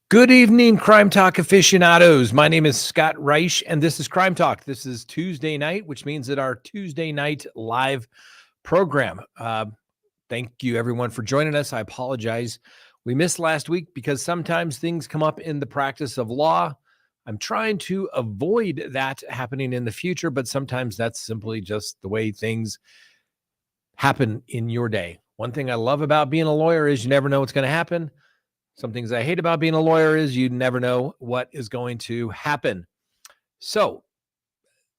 Good evening, Crime Talk aficionados. My name is Scott Reich, and this is Crime Talk. This is Tuesday night, which means that our Tuesday night live program. Thank you, everyone, for joining us. I apologize. We missed last week because sometimes things come up in the practice of law. I'm trying to avoid that happening in the future, but sometimes that's simply just the way things happen in your day. One thing I love about being a lawyer is you never know what's going to happen. Some things I hate about being a lawyer is you never know what is going to happen. So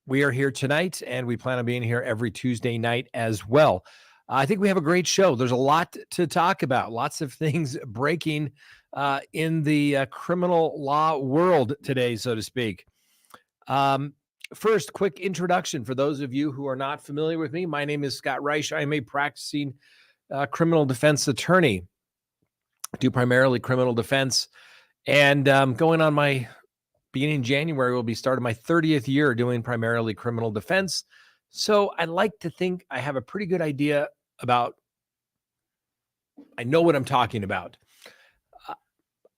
we are here tonight, and we plan on being here every Tuesday night as well. I think we have a great show. There's a lot to talk about, lots of things breaking in the criminal law world today, so to speak. First, quick introduction for those of you who are not familiar with me. My name is Scott Reich. I am a practicing criminal defense attorney. I do primarily criminal defense, and going on my beginning January will be starting my 30th year doing primarily criminal defense. So I like to think I have a pretty good idea about, I know what I'm talking about.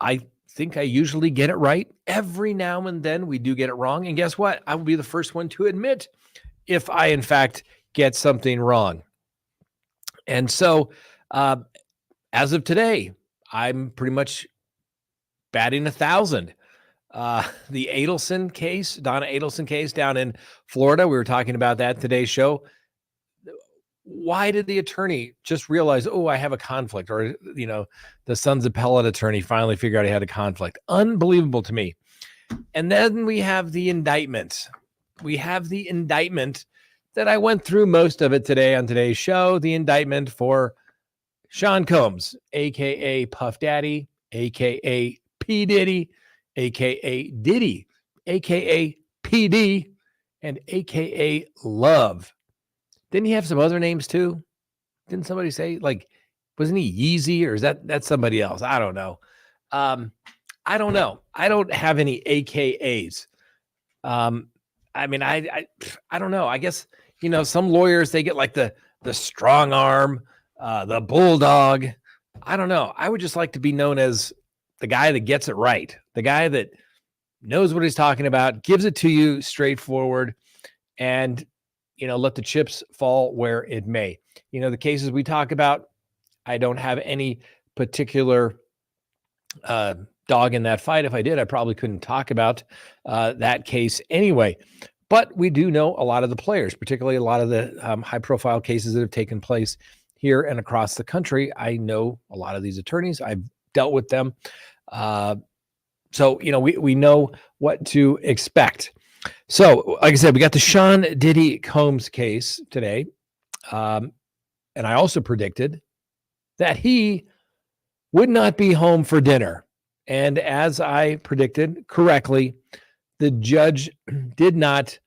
I think I usually get it right. Every now and then we do get it wrong. And guess what? I will be the first one to admit if I, in fact, get something wrong. And so as of today, I'm pretty much batting 1,000. The Adelson case, Donna Adelson case down in Florida, we were talking about that today's show. Why did the attorney just realize, oh, I have a conflict? Or, you know, the son's appellate attorney finally figured out he had a conflict. Unbelievable to me. And then we have the indictment. We have the indictment that I went through most of it today on today's show. The indictment for Sean Combs, a.k.a. Puff Daddy, a.k.a. P. Diddy, a.k.a. Diddy, a.k.a. PD, and a.k.a. Love. Didn't he have some other names too? Didn't somebody say, like, wasn't he Yeezy, or is that somebody else? I don't know. I don't know. I don't have any AKAs. I mean, I don't know. I guess, you know, some lawyers, they get like the strong arm, the bulldog. I don't know. I would just like to be known as the guy that gets it right, the guy that knows what he's talking about, gives it to you straightforward, and, you know, let the chips fall where it may. You know, the cases we talk about, I don't have any particular dog in that fight. If I did, I probably couldn't talk about that case anyway. But we do know a lot of the players, particularly a lot of the high-profile cases that have taken place here and across the country. I know a lot of these attorneys. I've dealt with them. So, you know, we know what to expect. So, like I said, we got the Sean Diddy Combs case today. And I also predicted that he would not be home for dinner. And as I predicted correctly, the judge did not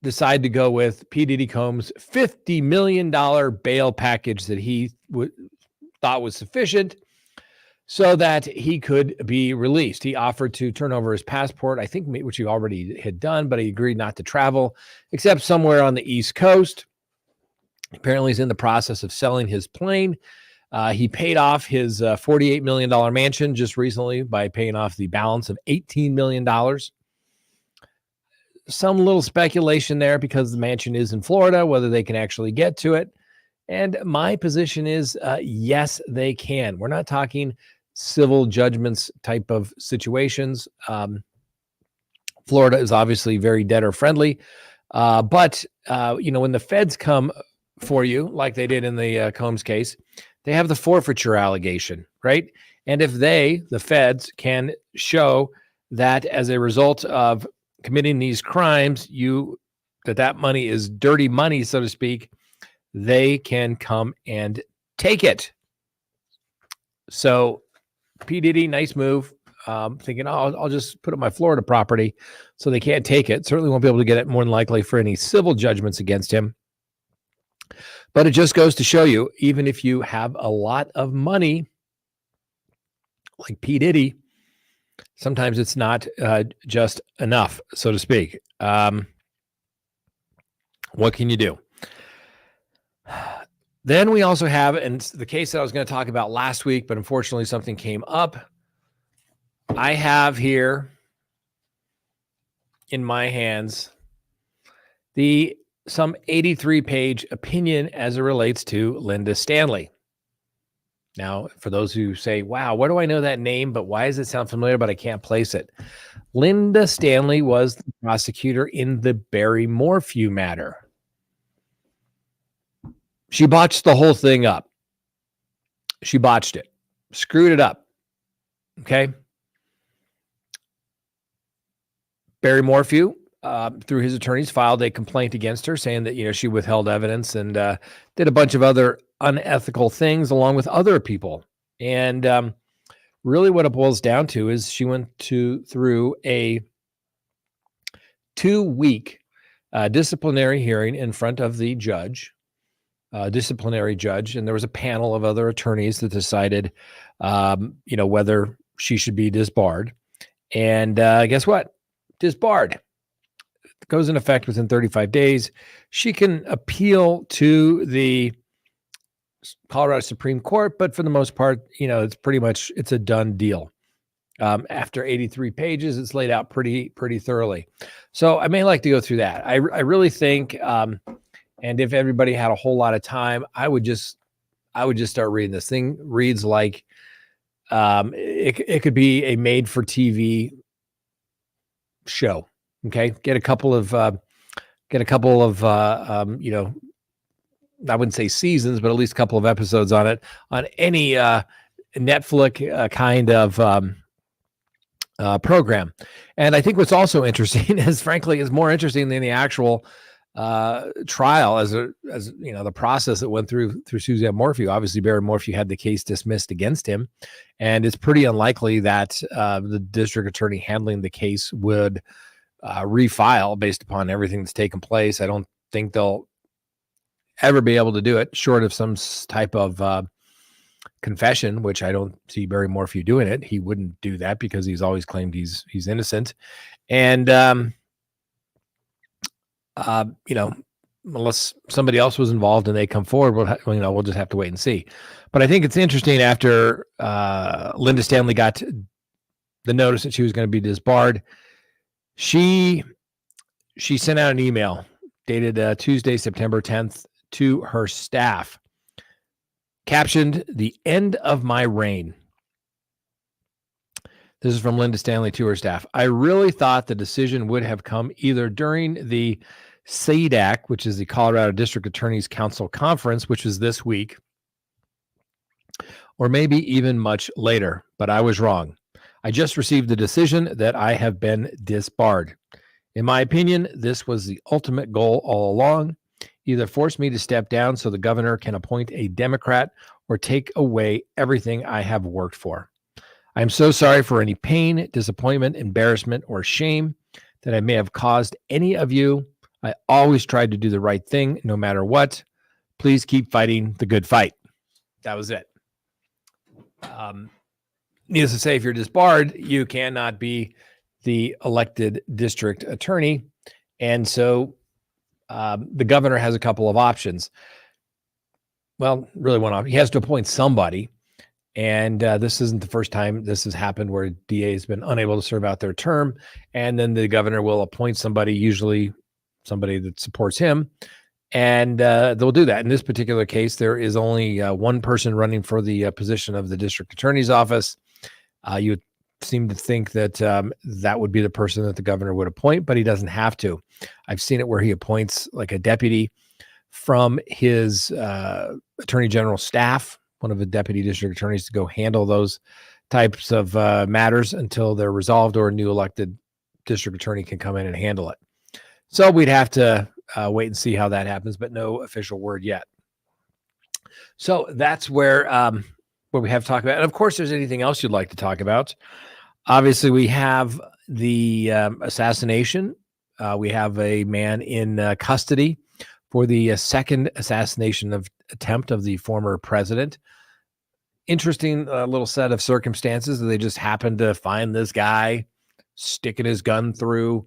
decide to go with P. Diddy Combs' $50 million bail package that he thought was sufficient so that he could be released. He offered to turn over his passport, I think, which he already had done, but he agreed not to travel except somewhere on the East Coast. Apparently, he's in the process of selling his plane. He paid off his $48 million mansion just recently by paying off the balance of $18 million. Some little speculation there because the mansion is in Florida, whether they can actually get to it. And my position is, yes, they can. We're not talking civil judgments type of situations. Florida is obviously very debtor friendly. But you know, when the feds come for you, like they did in the Combs case, they have the forfeiture allegation, right? And if the feds, can show that as a result of committing these crimes, that money is dirty money, so to speak, they can come and take it. So P. Diddy, nice move. Thinking, oh, I'll just put up my Florida property so they can't take it. Certainly won't be able to get it, more than likely, for any civil judgments against him. But it just goes to show you, even if you have a lot of money, like P. Diddy, sometimes it's not just enough, so to speak. What can you do? Then we also have, and the case that I was going to talk about last week, but unfortunately something came up, I have here in my hands the some 83-page opinion as it relates to Linda Stanley. Now, for those who say, wow, where do I know that name? But why does it sound familiar, but I can't place it? Linda Stanley was the prosecutor in the Barry Morphew matter. She botched the whole thing up. She botched it, screwed it up. Okay. Barry Morphew, through his attorneys, filed a complaint against her saying that, she withheld evidence and did a bunch of other unethical things along with other people. And really what it boils down to is she went through a 2-week disciplinary hearing in front of the judge, disciplinary judge, and there was a panel of other attorneys that decided, whether she should be disbarred. And guess what? Disbarred. It goes in effect within 35 days. She can appeal to the Colorado Supreme Court, but for the most part, it's a done deal. After 83 pages, it's laid out pretty thoroughly. So I may like to go through that. I really think, and if everybody had a whole lot of time, I would just start reading this. Thing reads like it could be a made for TV show. Okay. Get a couple of I wouldn't say seasons, but at least a couple of episodes on it, on any Netflix kind of program. And I think what's also interesting is more interesting than the actual trial as the process that went through Suzanne Morphew. Obviously, Barry Morphew had the case dismissed against him, and it's pretty unlikely that the district attorney handling the case would refile based upon everything that's taken place. I don't think they'll ever be able to do it, short of some type of confession, which I don't see Barry Morphew doing it. He wouldn't do that because he's always claimed he's innocent. And unless somebody else was involved and they come forward, we'll just have to wait and see. But I think it's interesting after Linda Stanley got the notice that she was going to be disbarred, she sent out an email dated Tuesday, September 10th to her staff, captioned "The End of My Reign." This is from Linda Stanley to her staff. "I really thought the decision would have come either during the SADAC, which is the Colorado District Attorney's Council Conference, which is this week, or maybe even much later, but I was wrong. I just received the decision that I have been disbarred. In my opinion, this was the ultimate goal all along. Either force me to step down so the governor can appoint a Democrat or take away everything I have worked for. I am so sorry for any pain, disappointment, embarrassment, or shame that I may have caused any of you. I always tried to do the right thing no matter what. Please keep fighting the good fight." That was it. Needless to say, if you're disbarred, you cannot be the elected district attorney. And so the governor has a couple of options. Well, really one option. He has to appoint somebody. And this isn't the first time this has happened where DA has been unable to serve out their term. And then the governor will appoint somebody, usually somebody that supports him. And they'll do that. In this particular case, there is only one person running for the position of the district attorney's office. You would seem to think that that would be the person that the governor would appoint, but he doesn't have to. I've seen it where he appoints like a deputy from his attorney general staff, one of the deputy district attorneys, to go handle those types of matters until they're resolved, or a new elected district attorney can come in and handle it. So we'd have to wait and see how that happens, but no official word yet. So that's where we have to talk about. And of course, there's anything else you'd like to talk about. Obviously, we have the assassination. We have a man in custody for the second assassination attempt of the former president. Interesting little set of circumstances that they just happened to find this guy sticking his gun through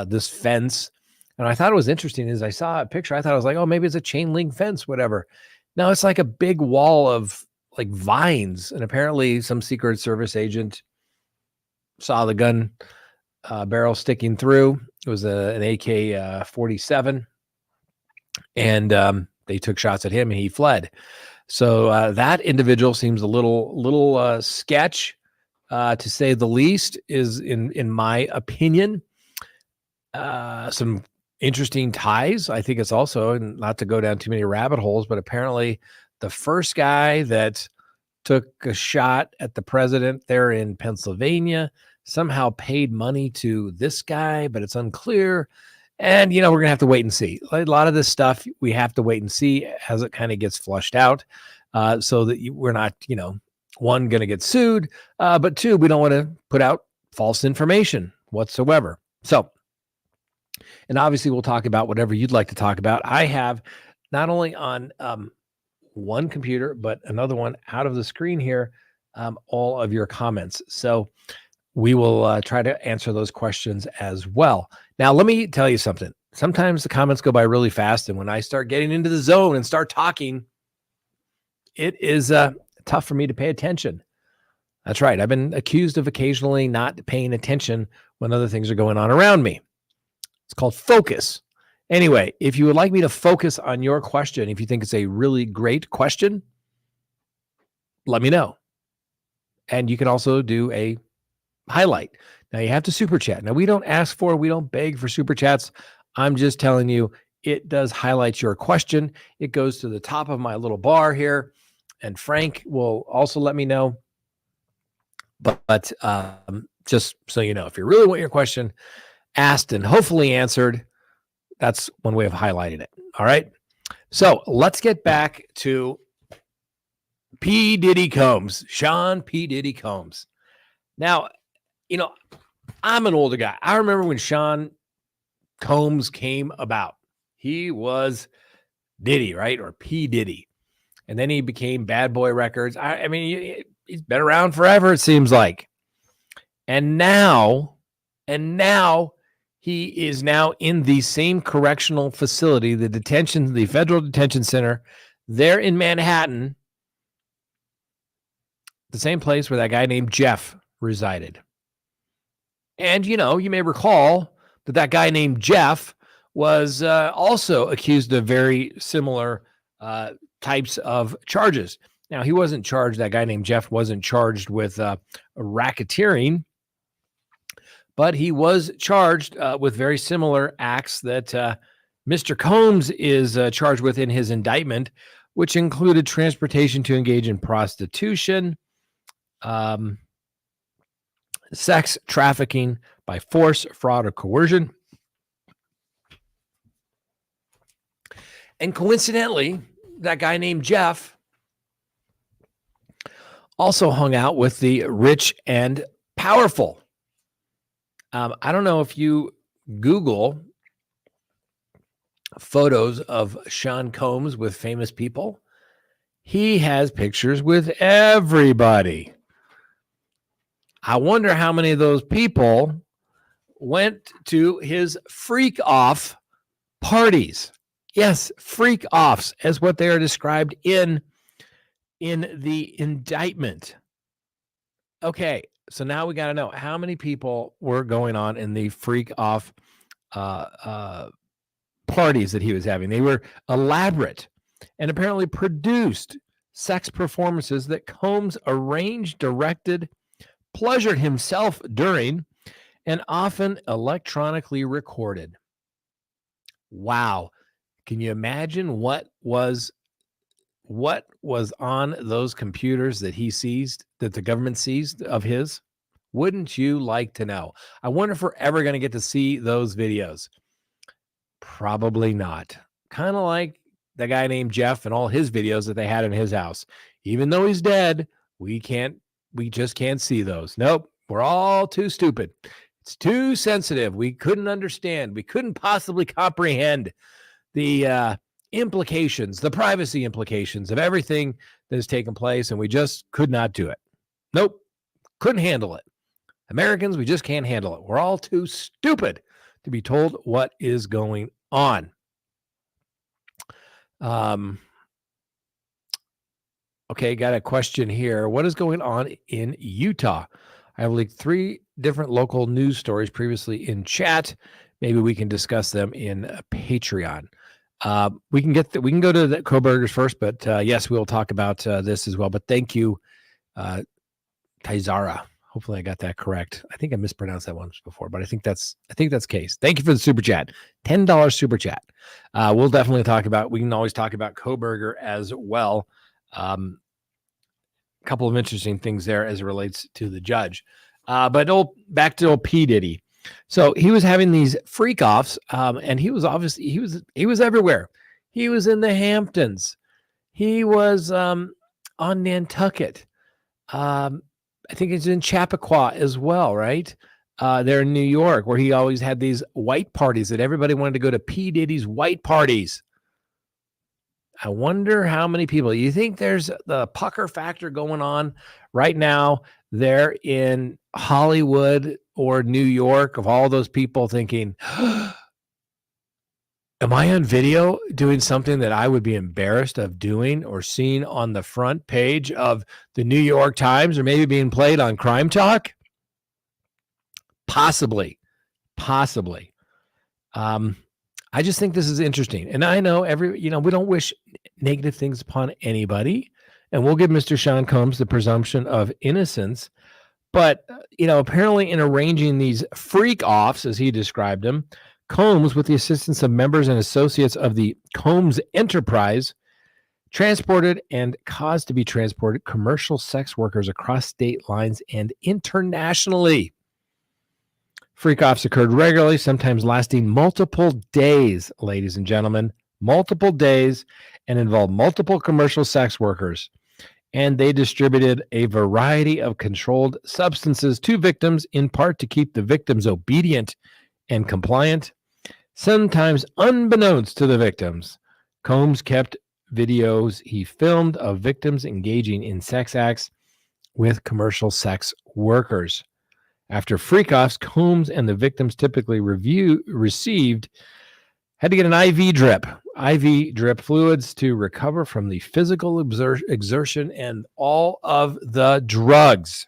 this fence. And I thought it was interesting as I saw a picture, I thought I was like, oh, maybe it's a chain link fence, whatever. No, it's like a big wall of like vines. And apparently some Secret Service agent saw the gun barrel sticking through. It was an AK-47, and they took shots at him, and he fled. So that individual seems a little sketch, to say the least. Is in my opinion, some interesting ties. I think it's also, and not to go down too many rabbit holes, but apparently the first guy that took a shot at the president there in Pennsylvania somehow paid money to this guy, but it's unclear. And, we're going to have to wait and see. A lot of this stuff, we have to wait and see as it kind of gets flushed out, so that we're not, one, going to get sued, but two, we don't want to put out false information whatsoever. So, and obviously we'll talk about whatever you'd like to talk about. I have not only on one computer, but another one out of the screen here, all of your comments. So we will try to answer those questions as well. Now, let me tell you something. Sometimes the comments go by really fast, and when I start getting into the zone and start talking, it is tough for me to pay attention. That's right. I've been accused of occasionally not paying attention when other things are going on around me. It's called focus. Anyway, if you would like me to focus on your question, if you think it's a really great question, let me know. And you can also do a highlight. Now, you have to super chat. Now, we don't beg for super chats. I'm just telling you, it does highlight your question. It goes to the top of my little bar here, and Frank will also let me know. But just so you know, if you really want your question asked and hopefully answered, that's one way of highlighting it. All right. So let's get back to P. Diddy Combs, Sean P. Diddy Combs. Now, I'm an older guy. I remember when Sean Combs came about. He was Diddy, right? Or P. Diddy. And then he became Bad Boy Records. I mean, he's been around forever, it seems like. And now he is now in the same correctional facility, the federal detention center there in Manhattan, the same place where that guy named Jeff resided. And, you may recall that guy named Jeff was also accused of very similar types of charges. Now, he wasn't charged, that guy named Jeff wasn't charged with racketeering, but he was charged with very similar acts that Mr. Combs is charged with in his indictment, which included transportation to engage in prostitution, sex trafficking by force, fraud, or coercion. And coincidentally, that guy named Jeff also hung out with the rich and powerful. I don't know if you Google photos of Sean Combs with famous people. He has pictures with everybody. I wonder how many of those people went to his freak off parties. Yes, freak offs, as what they are described in the indictment. Okay, so now we got to know how many people were going on in the freak off parties that he was having. They were elaborate and apparently produced sex performances that Combs arranged, directed, pleasured himself during, and often electronically recorded. Wow. Can you imagine what was on those computers that he seized, that the government seized of his? Wouldn't you like to know? I wonder if we're ever going to get to see those videos. Probably not. Kind of like the guy named Jeff and all his videos that they had in his house. Even though he's dead, we just can't see those. Nope. We're all too stupid. It's too sensitive. We couldn't understand. We couldn't possibly comprehend the implications, the privacy implications of everything that has taken place, and we just could not do it. Nope. Couldn't handle it. Americans, we just can't handle it. We're all too stupid to be told what is going on. Okay, got a question here. What is going on in Utah? I have leaked 3 different local news stories previously in chat. Maybe we can discuss them in Patreon. We can go to the Kobergers first, but yes, we'll talk about this as well. But thank you, Taizara. Hopefully I got that correct. I think I mispronounced that once before, but I think that's case. Thank you for the super chat. $10 super chat. We'll definitely we can always talk about Koberger as well. A couple of interesting things there as it relates to the judge. But back to old P. Diddy. So he was having these freak offs, and he was everywhere. He was in the Hamptons. He was on Nantucket. I think it's in Chappaqua as well, right? There in New York, where he always had these white parties that everybody wanted to go to P. Diddy's white parties. I wonder how many people. You think there's the pucker factor going on right now there in Hollywood or New York of all those people thinking, am I on video doing something that I would be embarrassed of doing or seeing on the front page of the New York Times or maybe being played on CrimeTalk? Possibly. I just think this is interesting. And I know we don't wish negative things upon anybody. And we'll give Mr. Sean Combs the presumption of innocence. But, apparently in arranging these freak offs, as he described them, Combs, with the assistance of members and associates of the Combs Enterprise, transported and caused to be transported commercial sex workers across state lines and internationally. Freak-offs occurred regularly, sometimes lasting multiple days, ladies and gentlemen, multiple days, and involved multiple commercial sex workers. And they distributed a variety of controlled substances to victims, in part to keep the victims obedient and compliant. Sometimes unbeknownst to the victims, Combs kept videos he filmed of victims engaging in sex acts with commercial sex workers. After freak-offs, Combs and the victims typically had to get an IV drip fluids to recover from the physical exertion and all of the drugs.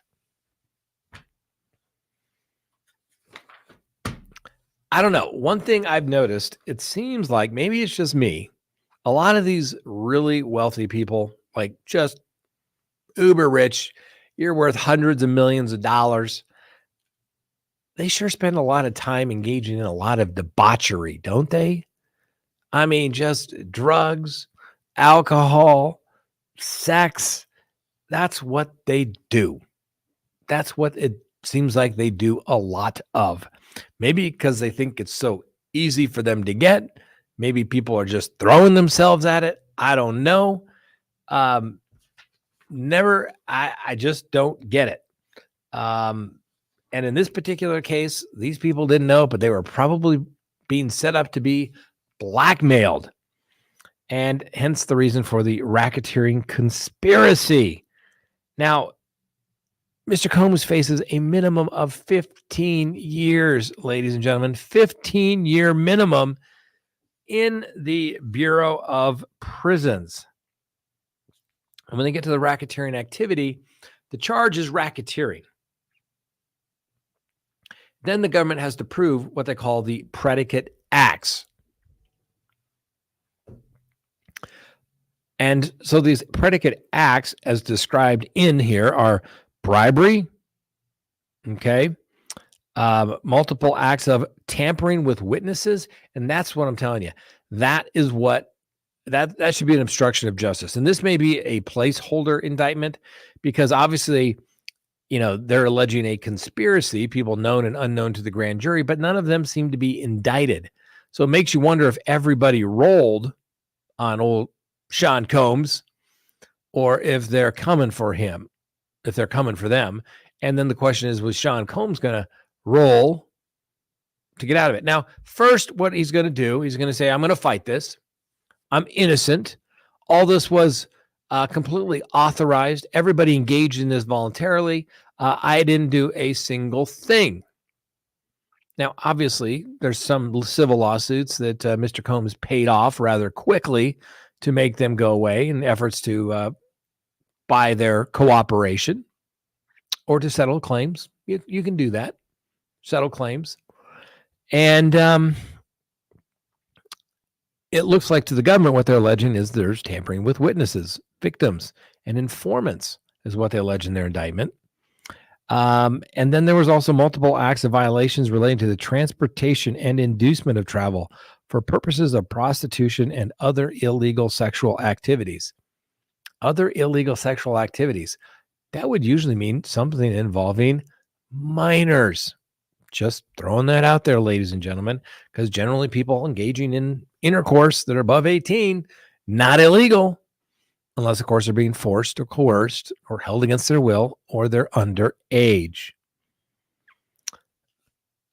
I don't know. One thing I've noticed, it seems like, maybe it's just me, a lot of these really wealthy people, like just uber rich, you're worth hundreds of millions of dollars, they sure spend a lot of time engaging in a lot of debauchery, don't they? I mean, just drugs, alcohol, sex. That's what they do. That's what it seems like they do a lot of. Maybe because they think it's so easy for them to get. Maybe people are just throwing themselves at it. I don't know. I just don't get it. And in this particular case, these people didn't know, but they were probably being set up to be blackmailed. And hence the reason for the racketeering conspiracy. Now, Mr. Combs faces a minimum of 15 years, ladies and gentlemen, 15-year minimum in the Bureau of Prisons. And when they get to the racketeering activity, the charge is racketeering. Then the government has to prove what they call the predicate acts. And so these predicate acts, as described in here, are bribery, multiple acts of tampering with witnesses, and that's what I'm telling you. That is what that should be an obstruction of justice. And this may be a placeholder indictment because obviously, they're alleging a conspiracy, people known and unknown to the grand jury, but none of them seem to be indicted. So it makes you wonder if everybody rolled on old Sean Combs or if they're coming for him, if they're coming for them. And then the question is, was Sean Combs going to roll to get out of it? Now, first, what he's going to do, he's going to say, I'm going to fight this. I'm innocent. All this was completely authorized. Everybody engaged in this voluntarily. I didn't do a single thing. Now, obviously, there's some civil lawsuits that Mr. Combs paid off rather quickly to make them go away in efforts to buy their cooperation or to settle claims. You can do that, settle claims. And it looks like to the government what they're alleging is there's tampering with witnesses, victims, and informants is what they allege in their indictment. And then there was also multiple acts of violations relating to the transportation and inducement of travel for purposes of prostitution and other illegal sexual activities. Other illegal sexual activities. That would usually mean something involving minors. Just throwing that out there, ladies and gentlemen, because generally people engaging in intercourse that are above 18, not illegal, unless, of course, they're being forced or coerced or held against their will, or they're underage.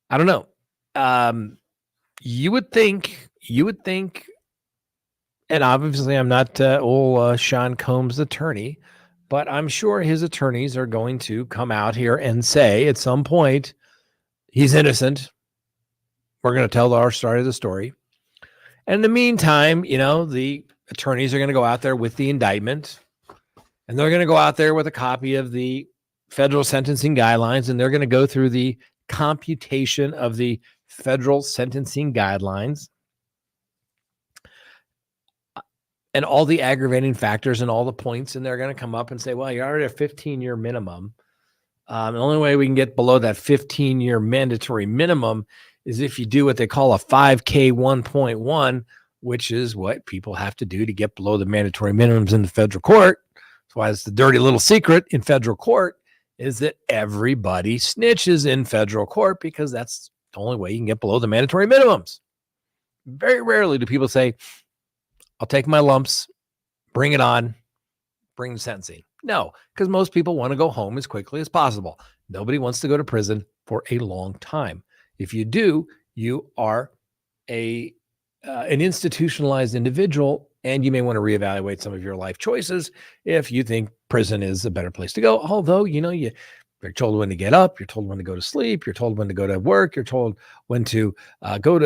I don't know. You would think, and obviously I'm not old Sean Combs' attorney, but I'm sure his attorneys are going to come out here and say at some point, he's innocent. We're going to tell our side of the story. And in the meantime, the attorneys are going to go out there with the indictment, and they're going to go out there with a copy of the federal sentencing guidelines, and they're going to go through the computation of the federal sentencing guidelines and all the aggravating factors and all the points, and they're going to come up and say, well, you're already a 15-year minimum. The only way we can get below that 15-year mandatory minimum is if you do what they call a 5K 1.1, which is what people have to do to get below the mandatory minimums in the federal court. That's why it's the dirty little secret in federal court is that everybody snitches in federal court because that's the only way you can get below the mandatory minimums. Very rarely do people say, I'll take my lumps, bring it on, bring the sentencing. No, because most people want to go home as quickly as possible. Nobody wants to go to prison for a long time. If you do, you are an institutionalized individual, and you may want to reevaluate some of your life choices if you think prison is a better place to go. Although, you're told when to get up, you're told when to go to sleep, you're told when to go to work, you're told when to go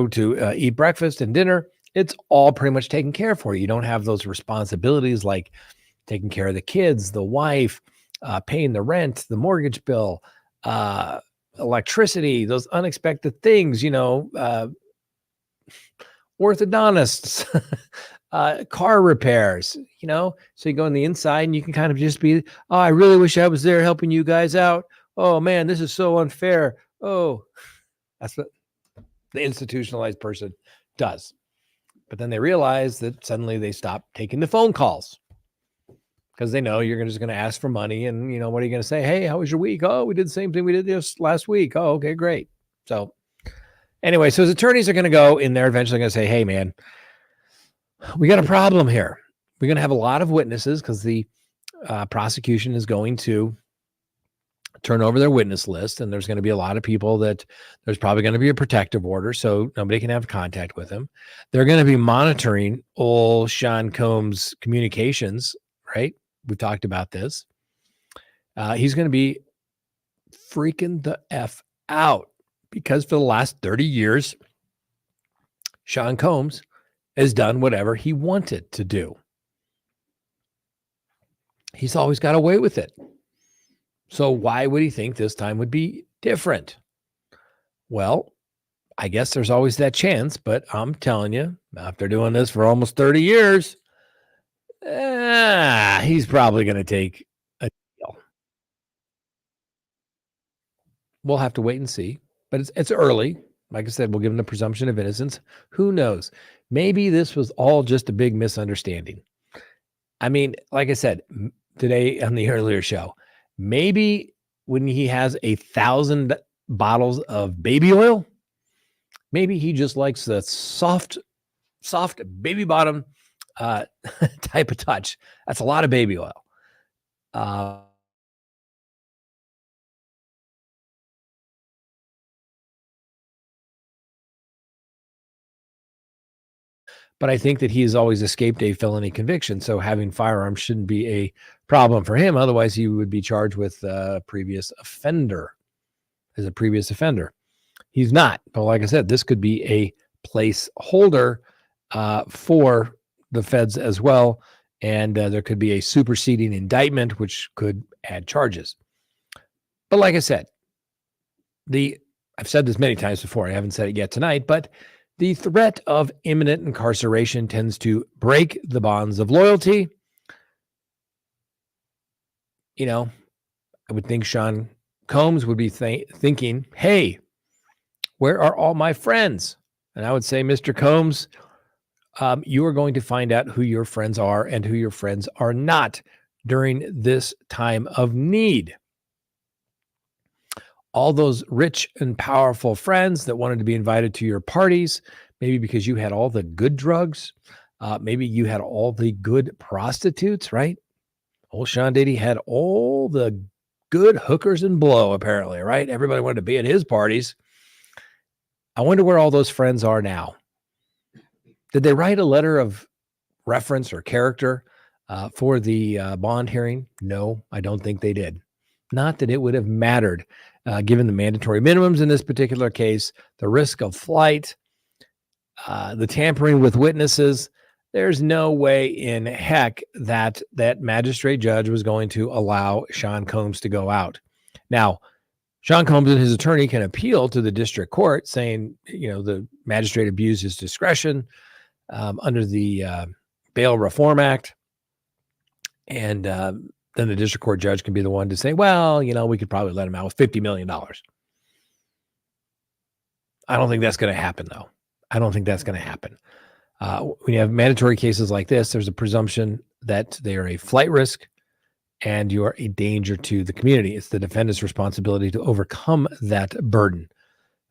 to eat breakfast and dinner. It's all pretty much taken care of for you. You don't have those responsibilities like taking care of the kids, the wife, paying the rent, the mortgage bill, electricity, those unexpected things, orthodontists, car repairs, so you go on the inside and you can kind of just be, oh, I really wish I was there helping you guys out. Oh man, this is so unfair. Oh, that's what the institutionalized person does. But then they realize that suddenly they stop taking the phone calls because they know you're just going to ask for money. And, what are you going to say? Hey, how was your week? Oh, we did the same thing we did this last week. Oh, okay, great. So anyway, so his attorneys are going to go in there eventually going to say, hey, man, we got a problem here. We're going to have a lot of witnesses because the prosecution is going to turn over their witness list. And there's going to be a lot of people that there's probably going to be a protective order. So nobody can have contact with him. They're going to be monitoring old Sean Combs' communications, right? We've talked about this. He's going to be freaking the F out because for the last 30 years, Sean Combs has done whatever he wanted to do. He's always got away with it. So why would he think this time would be different? Well, I guess there's always that chance, but I'm telling you, after doing this for almost 30 years, he's probably going to take a deal. We'll have to wait and see, but it's early. Like I said, we'll give him the presumption of innocence. Who knows? Maybe this was all just a big misunderstanding. I mean, like I said today on the earlier show, maybe when he has 1,000 bottles of baby oil, maybe he just likes the soft baby bottom type of touch. That's a lot of baby oil. But I think that he has always escaped a felony conviction. So having firearms shouldn't be a problem for him. Otherwise, he would be charged with a previous offender. He's not. But like I said, this could be a placeholder for the feds as well. And there could be a superseding indictment, which could add charges. But like I said, I've said this many times before. I haven't said it yet tonight, but the threat of imminent incarceration tends to break the bonds of loyalty. You know, I would think Sean Combs would be thinking, hey, where are all my friends? And I would say, Mr. Combs, you are going to find out who your friends are and who your friends are not during this time of need. All those rich and powerful friends that wanted to be invited to your parties, maybe because you had all the good drugs, maybe you had all the good prostitutes, right? Old Sean Diddy had all the good hookers and blow, apparently, right? Everybody wanted to be at his parties. I wonder where all those friends are now. Did they write a letter of reference or character for the bond hearing? No, I don't think they did. Not that it would have mattered, given the mandatory minimums in this particular case, the risk of flight, the tampering with witnesses. There's no way in heck that magistrate judge was going to allow Sean Combs to go out. Now, Sean Combs and his attorney can appeal to the district court saying, the magistrate abused his discretion under the Bail Reform Act. And then the district court judge can be the one to say, well, we could probably let him out with $50 million. I don't think that's going to happen, though. I don't think that's going to happen. When you have mandatory cases like this, there's a presumption that they are a flight risk and you are a danger to the community. It's the defendant's responsibility to overcome that burden.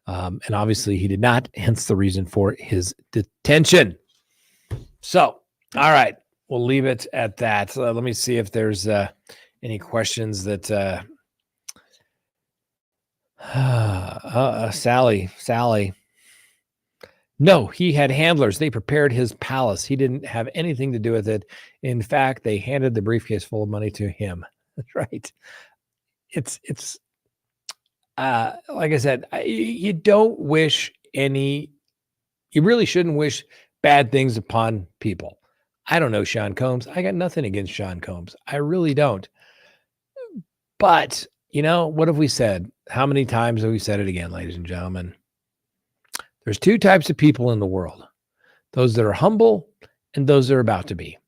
And obviously he did not, hence the reason for his detention. So, all right, we'll leave it at that. Let me see if there's any questions that Sally. No, he had handlers. They prepared his palace. He didn't have anything to do with it. In fact, they handed the briefcase full of money to him. That's right. It's like I said, you really shouldn't wish bad things upon people. I don't know Sean Combs. I got nothing against Sean Combs. I really don't. But, what have we said? How many times have we said it again, ladies and gentlemen? There's two types of people in the world, those that are humble and those that are about to be.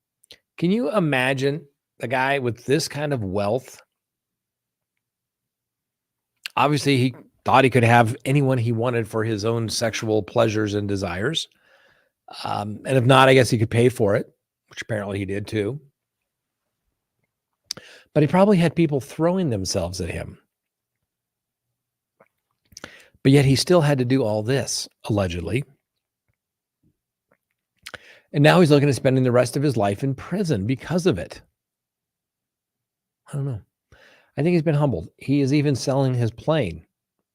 Can you imagine a guy with this kind of wealth? Obviously, he thought he could have anyone he wanted for his own sexual pleasures and desires. And if not, I guess he could pay for it, which apparently he did too. But he probably had people throwing themselves at him. But yet he still had to do all this, allegedly. And now he's looking at spending the rest of his life in prison because of it. I don't know. I think he's been humbled. He is even selling his plane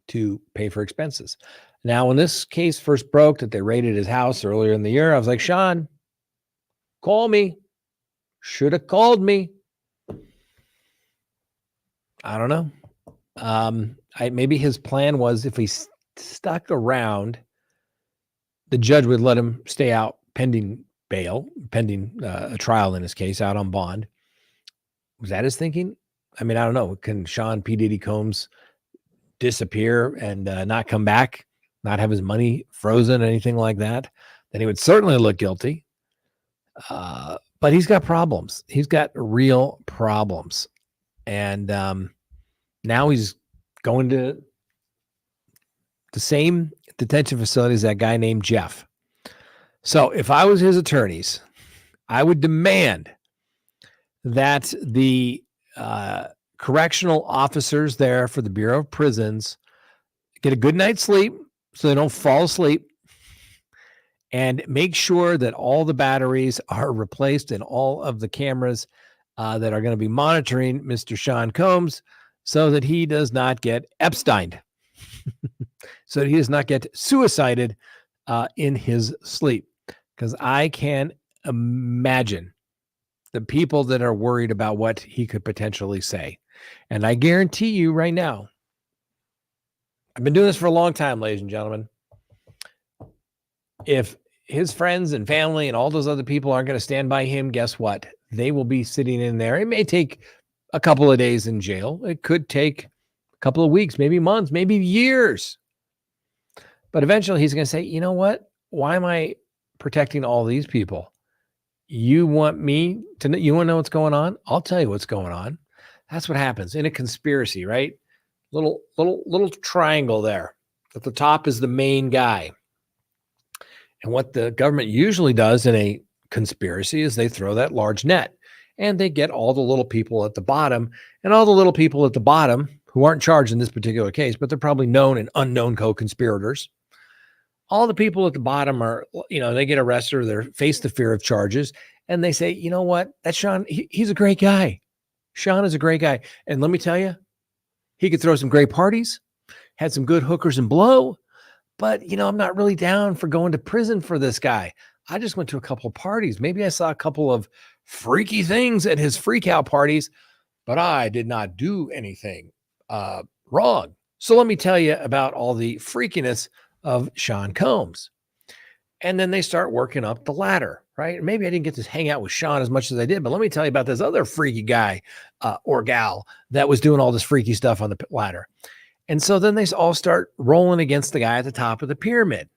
to pay for expenses. Now, when this case first broke that they raided his house earlier in the year, I was like, Sean, call me. Should have called me. I don't know. Maybe his plan was if he stuck around, the judge would let him stay out pending bail, pending a trial in his case, out on bond. Was that his thinking? I mean, I don't know. Can Sean P. Diddy Combs disappear and not come back, not have his money frozen, anything like that? Then he would certainly look guilty. But he's got problems. He's got real problems. And now he's going to the same detention facility as that guy named Jeff. So if I was his attorneys, I would demand that the correctional officers there for the Bureau of Prisons get a good night's sleep so they don't fall asleep, and make sure that all the batteries are replaced and all of the cameras that are going to be monitoring Mr. Sean Combs so that he does not get Epsteined, so that he does not get suicided in his sleep. Because I can imagine the people that are worried about what he could potentially say. And I guarantee you right now, I've been doing this for a long time, ladies and gentlemen. If his friends and family and all those other people aren't going to stand by him, guess what? They will be sitting in there. It may take a couple of days in jail. It could take couple of weeks, maybe months, maybe years. But eventually he's going to say, you know what? Why am I protecting all these people? You want me to know, you want to know what's going on? I'll tell you what's going on. That's what happens in a conspiracy, right? Little triangle there. At the top is the main guy. And what the government usually does in a conspiracy is they throw that large net and they get all the little people at the bottom, and all the little people at the bottom who aren't charged in this particular case, but they're probably known and unknown co-conspirators. All the people at the bottom are, they get arrested or they face the fear of charges, and they say, you know what, that Sean, he's a great guy. Sean is a great guy. And let me tell you, he could throw some great parties, had some good hookers and blow, but, I'm not really down for going to prison for this guy. I just went to a couple of parties. Maybe I saw a couple of freaky things at his freak out parties, but I did not do anything wrong. So let me tell you about all the freakiness of Sean Combs. And then they start working up the ladder, right? Maybe I didn't get to hang out with Sean as much as I did, but let me tell you about this other freaky guy or gal that was doing all this freaky stuff on the ladder. And so then they all start rolling against the guy at the top of the pyramid.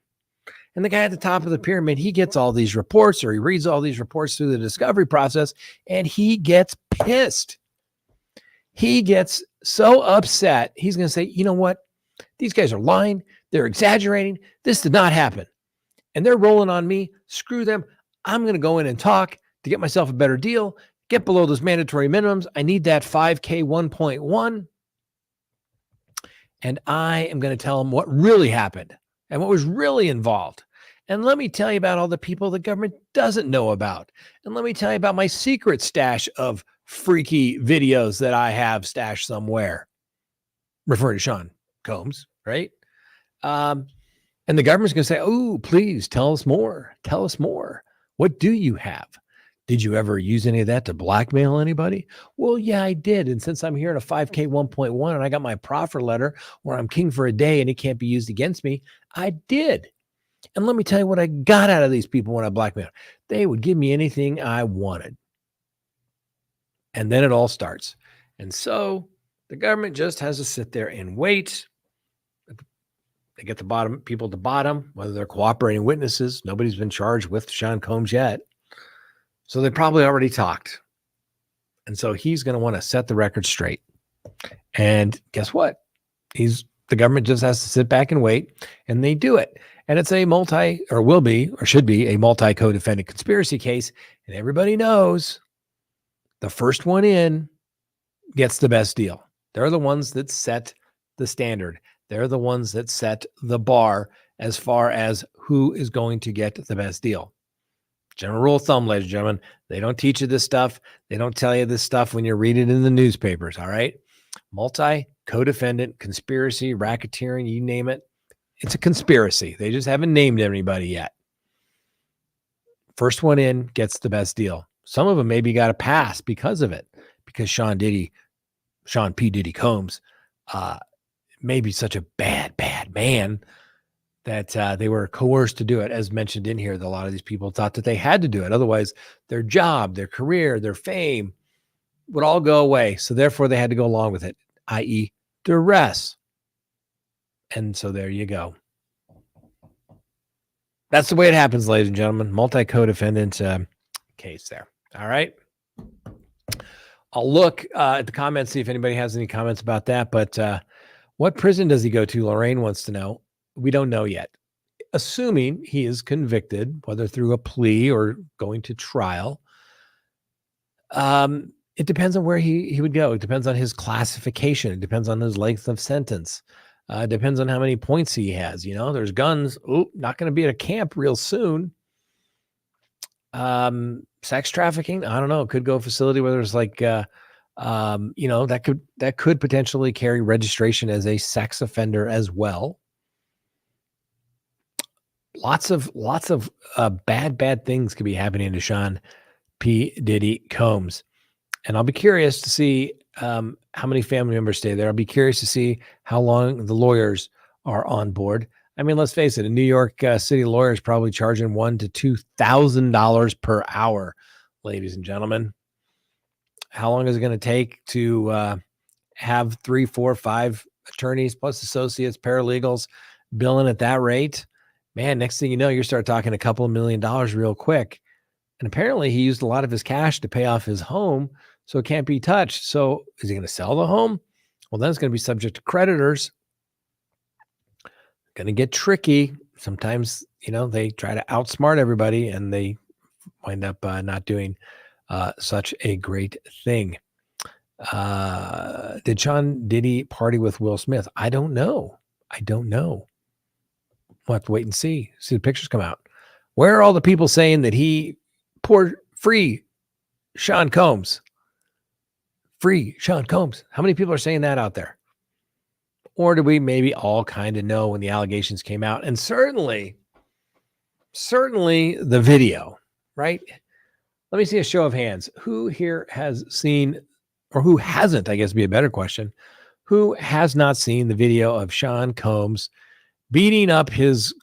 And the guy at the top of the pyramid, he gets all these reports, or he reads all these reports through the discovery process, and he gets pissed. He gets so upset. He's going to say, you know what? These guys are lying. They're exaggerating. This did not happen. And they're rolling on me. Screw them. I'm going to go in and talk to get myself a better deal, get below those mandatory minimums. I need that 5K 1.1. And I am going to tell them what really happened and what was really involved. And let me tell you about all the people the government doesn't know about. And let me tell you about my secret stash of freaky videos that I have stashed somewhere. Referring to Sean Combs, right? And the government's going to say, oh, please tell us more. Tell us more. What do you have? Did you ever use any of that to blackmail anybody? Well, yeah, I did. And since I'm here in a 5K 1.1 and I got my proffer letter where I'm king for a day and it can't be used against me, I did. And let me tell you what I got out of these people when I blackmailed. They would give me anything I wanted. And then it all starts. And so the government just has to sit there and wait. They get the bottom people at the bottom, whether they're cooperating witnesses. Nobody's been charged with Sean Combs yet. So they probably already talked. And so he's going to want to set the record straight. And guess what? The government just has to sit back and wait, and they do it. And it's a should be a multi-co-defendant conspiracy case. And everybody knows the first one in gets the best deal. They're the ones that set the standard. They're the ones that set the bar as far as who is going to get the best deal. General rule of thumb, ladies and gentlemen, they don't teach you this stuff. They don't tell you this stuff when you read it in the newspapers, all right? Multi-co-defendant, conspiracy, racketeering, you name it. It's a conspiracy. They just haven't named anybody yet. First one in gets the best deal. Some of them maybe got a pass because of it, because Sean P. Diddy Combs may be such a bad man that they were coerced to do it. As mentioned in here, that a lot of these people thought that they had to do it. Otherwise, their job, their career, their fame would all go away. So therefore, they had to go along with it, i.e. duress. And so there you go. That's the way it happens, ladies and gentlemen. Multi-co-defendant case there. All right. I'll look at the comments, see if anybody has any comments about that. But what prison does he go to? Lorraine wants to know. We don't know yet. Assuming he is convicted, whether through a plea or going to trial, it depends on where he would go. It depends on his classification. It depends on his length of sentence. It depends on how many points he has. There's guns. Oh, not going to be at a camp real soon. Sex trafficking. I don't know. It could go a facility where there's that could potentially carry registration as a sex offender as well. Lots of bad things could be happening to Sean P. Diddy Combs. And I'll be curious to see how many family members stay there. I'll be curious to see how long the lawyers are on board. I mean, let's face it, a New York City lawyer is probably charging $1,000 to $2,000 per hour, ladies and gentlemen. How long is it going to take to have 3, 4, 5 attorneys plus associates, paralegals, billing at that rate. Man, next thing you know, you start talking a couple of $1 million real quick. And apparently he used a lot of his cash to pay off his home, so it can't be touched. So is he going to sell the home? Well, then it's going to be subject to creditors. Going to get tricky. Sometimes, they try to outsmart everybody and they wind up not doing such a great thing. Did Sean Diddy party with Will Smith? I don't know. We'll have to wait and see the pictures come out. Where are all the people saying that he free Sean Combs? Free Sean Combs. How many people are saying that out there? Or do we maybe all kind of know when the allegations came out? And certainly the video, right? Let me see a show of hands. Who here has seen, or who hasn't, I guess would be a better question. Who has not seen the video of Sean Combs beating up his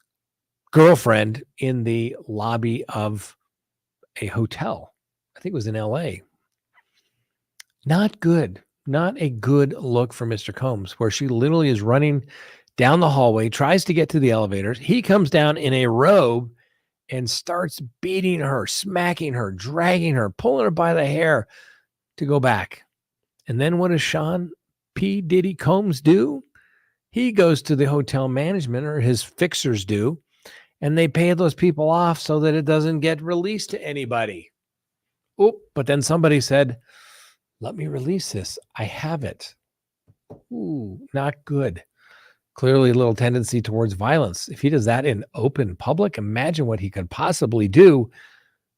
girlfriend in the lobby of a hotel? I think it was in LA. Not good. Not a good look for Mr. Combs, where she literally is running down the hallway, tries to get to the elevators. He comes down in a robe and starts beating her, smacking her, dragging her, pulling her by the hair to go back. And then what does Sean P. Diddy Combs do? He goes to the hotel management, or his fixers do, and they pay those people off so that it doesn't get released to anybody. Oh, but then somebody said, let me release this. I have it. Ooh, not good. Clearly a little tendency towards violence. If he does that in open public, imagine what he could possibly do.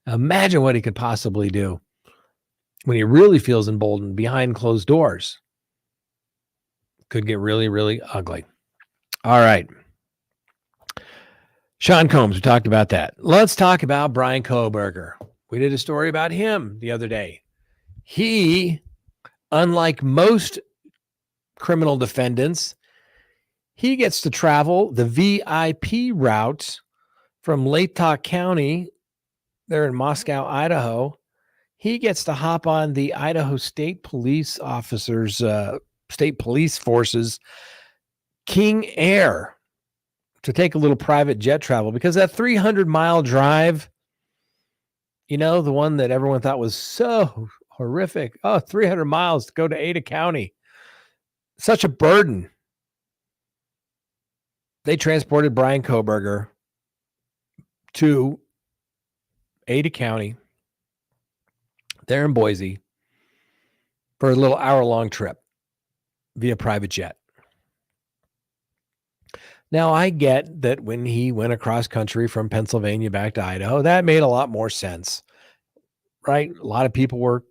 Imagine what he could possibly do when he really feels emboldened behind closed doors. Could get really, really ugly. All right. Sean Combs, we talked about that. Let's talk about Brian Koberger. We did a story about him the other day. He, unlike most criminal defendants, he gets to travel the VIP route from Latah County, there in Moscow, Idaho. He gets to hop on the Idaho State Police officers, State Police Forces, King Air, to take a little private jet travel, because that 300-mile drive, the one that everyone thought was so horrific. 300 miles to go to Ada County. Such a burden. They transported Brian Koberger to Ada County, there in Boise, for a little hour-long trip via private jet. Now, I get that when he went across country from Pennsylvania back to Idaho, that made a lot more sense, right? A lot of people were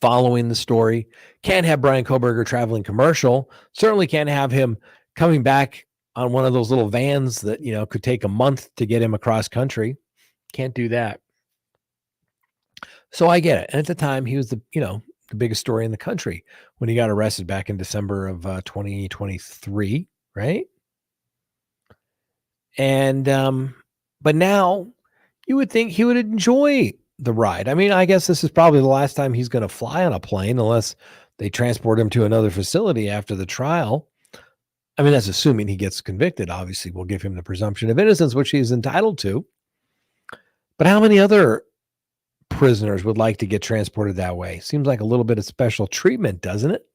following the story. Can't have Brian Koberger traveling commercial. Certainly can't have him coming back on one of those little vans that, could take a month to get him across country. Can't do that. So I get it. And at the time, he was the biggest story in the country when he got arrested back in December of 2023, right? And, but now you would think he would enjoy the ride. I mean, I guess this is probably the last time he's going to fly on a plane, unless they transport him to another facility after the trial. I mean, that's assuming he gets convicted. Obviously, we'll give him the presumption of innocence, which he's entitled to. But how many other prisoners would like to get transported that way? Seems like a little bit of special treatment, doesn't it?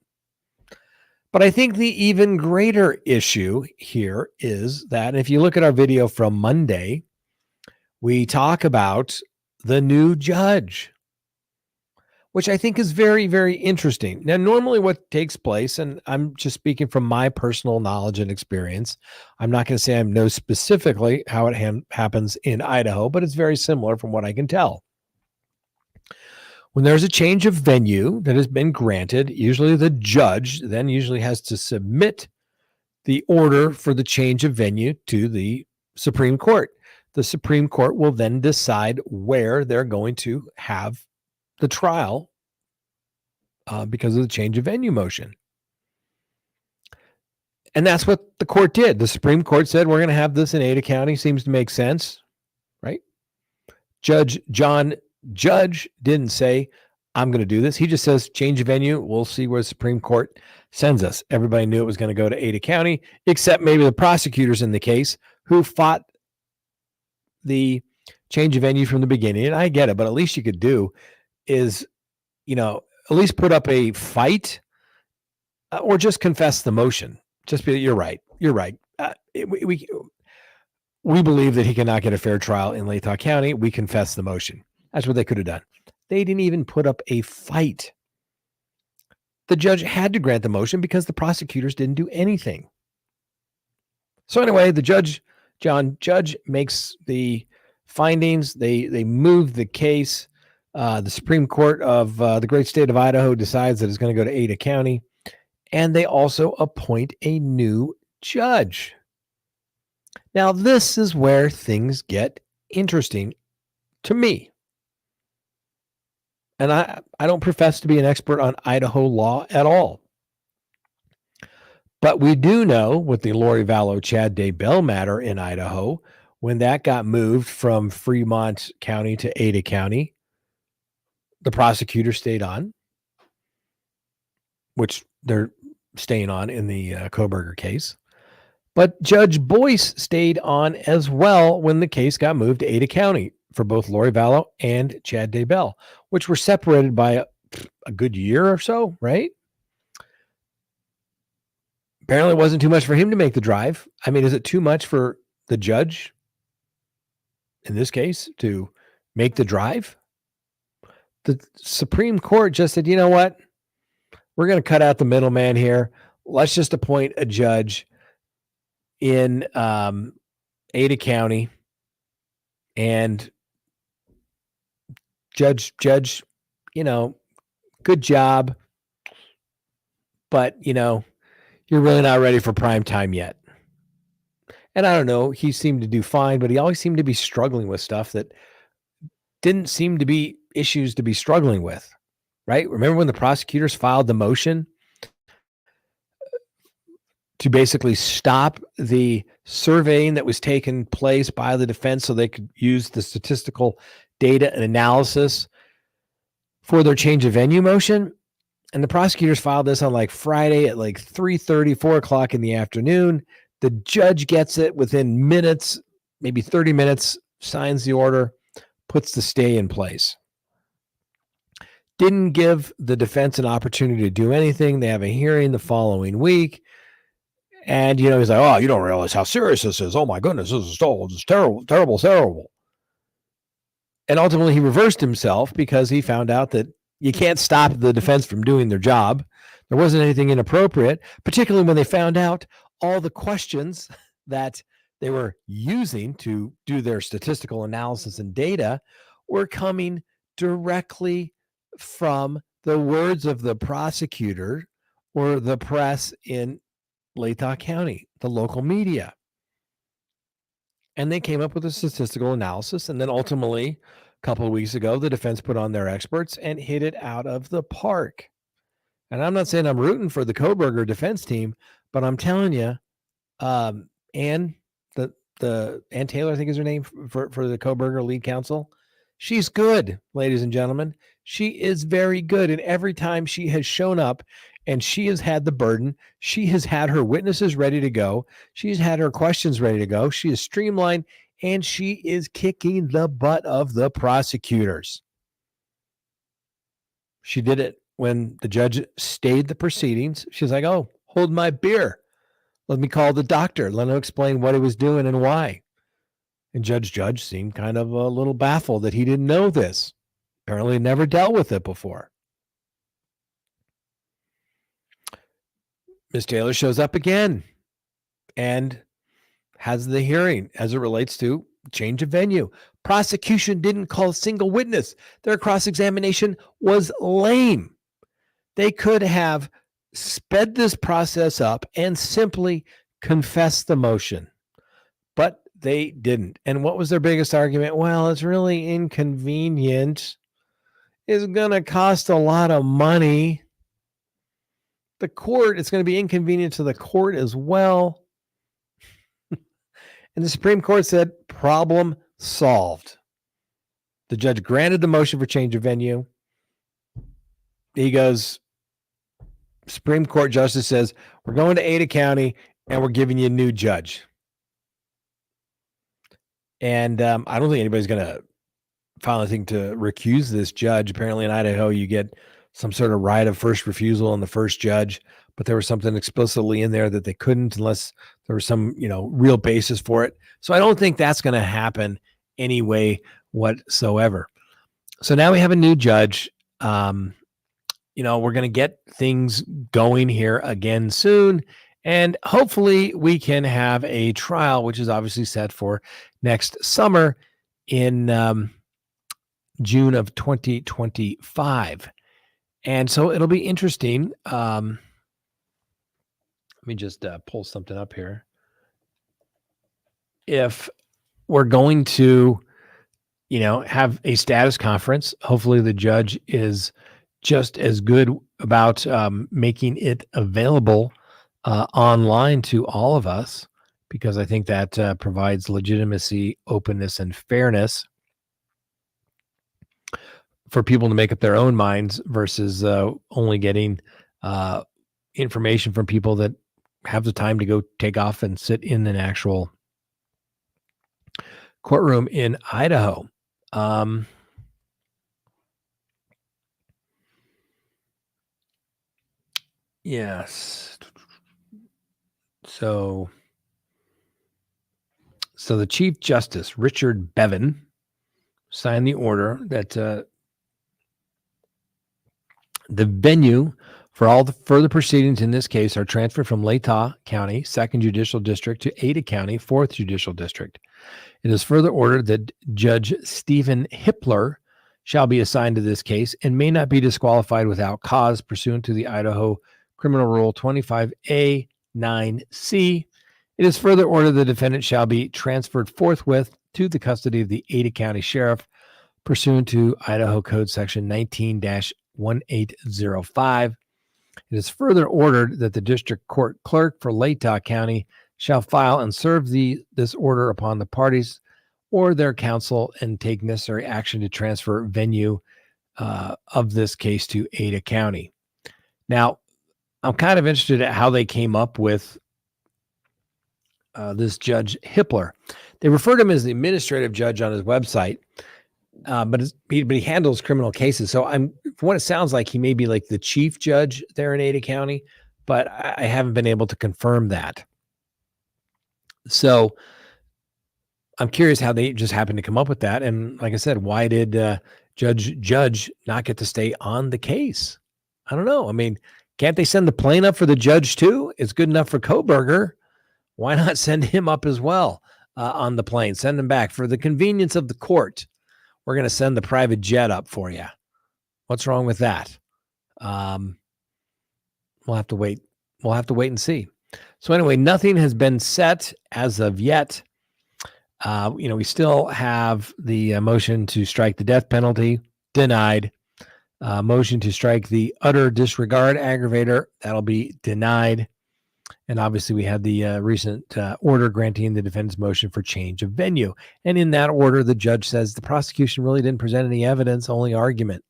But I think the even greater issue here is that if you look at our video from Monday, we talk about the new judge, which I think is very, very interesting. Now, normally what takes place, and I'm just speaking from my personal knowledge and experience, I'm not going to say I know specifically how it happens in Idaho, but it's very similar from what I can tell. When there's a change of venue that has been granted, usually the judge then usually has to submit the order for the change of venue to the Supreme Court. The Supreme Court will then decide where they're going to have the trial because of the change of venue motion. And that's what the court did. The Supreme Court said, we're going to have this in Ada County. Seems to make sense, right? Judge didn't say, I'm going to do this. He just says, change of venue. We'll see where the Supreme Court sends us. Everybody knew it was going to go to Ada County, except maybe the prosecutors in the case who fought the change of venue from the beginning. And I get it, but at least you could do is, at least put up a fight or just confess the motion. Just be, you're right. You're right. We believe that he cannot get a fair trial in Latah County. We confess the motion. That's what they could have done. They didn't even put up a fight. The judge had to grant the motion because the prosecutors didn't do anything. So anyway, the judge makes the findings. They move the case. The Supreme Court of the great state of Idaho decides that it's going to go to Ada County. And they also appoint a new judge. Now, this is where things get interesting to me. And I don't profess to be an expert on Idaho law at all. But we do know with the Lori Vallow Chad Daybell matter in Idaho, when that got moved from Fremont County to Ada County, the prosecutor stayed on, which they're staying on in the Koberger case. But Judge Boyce stayed on as well when the case got moved to Ada County for both Lori Vallow and Chad Daybell, which were separated by a good year or so, right? Apparently it wasn't too much for him to make the drive. I mean, is it too much for the judge in this case to make the drive? The Supreme Court just said, you know what? We're going to cut out the middleman here. Let's just appoint a judge in Ada County, and judge, good job, but you're really not ready for prime time yet. And I don't know, he seemed to do fine, but he always seemed to be struggling with stuff that didn't seem to be issues to be struggling with, right? Remember when the prosecutors filed the motion to basically stop the surveying that was taking place by the defense so they could use the statistical data and analysis for their change of venue motion? And the prosecutors filed this on like Friday at like 3:30, 4 o'clock in the afternoon. The judge gets it within minutes, maybe 30 minutes, signs the order, puts the stay in place. Didn't give the defense an opportunity to do anything. They have a hearing the following week. And, he's like, oh, you don't realize how serious this is. Oh, my goodness, this is terrible, terrible, terrible. And ultimately, he reversed himself because he found out that you can't stop the defense from doing their job. There wasn't anything inappropriate, particularly when they found out all the questions that they were using to do their statistical analysis and data were coming directly from the words of the prosecutor or the press in Latah County, the local media. And they came up with a statistical analysis. And then ultimately, a couple of weeks ago, the defense put on their experts and hit it out of the park. And I'm not saying I'm rooting for the Koberger defense team, but I'm telling you, Ann Taylor, I think is her name for the Koberger lead counsel. She's good, ladies and gentlemen. She is very good. And every time she has shown up and she has had the burden, she has had her witnesses ready to go. She's had her questions ready to go. She is streamlined and she is kicking the butt of the prosecutors. She did it when the judge stayed the proceedings. She's like, oh, hold my beer. Let me call the doctor. Let him explain what he was doing and why. And Judge seemed kind of a little baffled that he didn't know this. Apparently never dealt with it before. Ms. Taylor shows up again and has the hearing as it relates to change of venue. Prosecution didn't call a single witness. Their cross-examination was lame. They could have sped this process up and simply confessed the motion, but they didn't. And what was their biggest argument? Well, it's really inconvenient. It's going to cost a lot of money. The court, it's going to be inconvenient to the court as well. And the Supreme Court said, problem solved. The judge granted the motion for change of venue. He goes, Supreme Court justice says, we're going to Ada County and we're giving you a new judge. And I don't think anybody's going to file anything to recuse this judge. Apparently in Idaho, you get some sort of right of first refusal on the first judge, but there was something explicitly in there that they couldn't unless there was some, real basis for it. So I don't think that's going to happen anyway whatsoever. So now we have a new judge. We're going to get things going here again soon. And hopefully we can have a trial, which is obviously set for next summer in June of 2025. And so it'll be interesting. Let me just pull something up here. If we're going to, have a status conference, hopefully the judge is just as good about making it available online to all of us, because I think that provides legitimacy, openness, and fairness for people to make up their own minds versus only getting information from people that have the time to go take off and sit in an actual courtroom in Idaho. Yes. So the Chief Justice, Richard Bevan, signed the order that the venue for all the further proceedings in this case are transferred from Latah County, 2nd Judicial District, to Ada County, 4th Judicial District. It is further ordered that Judge Stephen Hippler shall be assigned to this case and may not be disqualified without cause pursuant to the Idaho Criminal Rule 25A 9C. It is further ordered the defendant shall be transferred forthwith to the custody of the Ada County Sheriff pursuant to Idaho Code Section 19-1805. It is further ordered that the district court clerk for Latah County shall file and serve this order upon the parties or their counsel and take necessary action to transfer venue of this case to Ada County. Now, I'm kind of interested at how they came up with this Judge Hippler. They referred to him as the administrative judge on his website, but he handles criminal cases. So from what it sounds like, he may be like the chief judge there in Ada County, but I haven't been able to confirm that. So I'm curious how they just happened to come up with that. And like I said, why did Judge not get to stay on the case? I don't know. I mean, can't they send the plane up for the judge too? It's good enough for Koberger. Why not send him up as well on the plane? Send him back for the convenience of the court. We're going to send the private jet up for you. What's wrong with that? We'll have to wait. We'll have to wait and see. So anyway, nothing has been set as of yet. We still have the motion to strike the death penalty, denied. Motion to strike the utter disregard aggravator, that'll be denied. And obviously we had the recent order granting the defendant's motion for change of venue. And in that order, the judge says the prosecution really didn't present any evidence, only argument.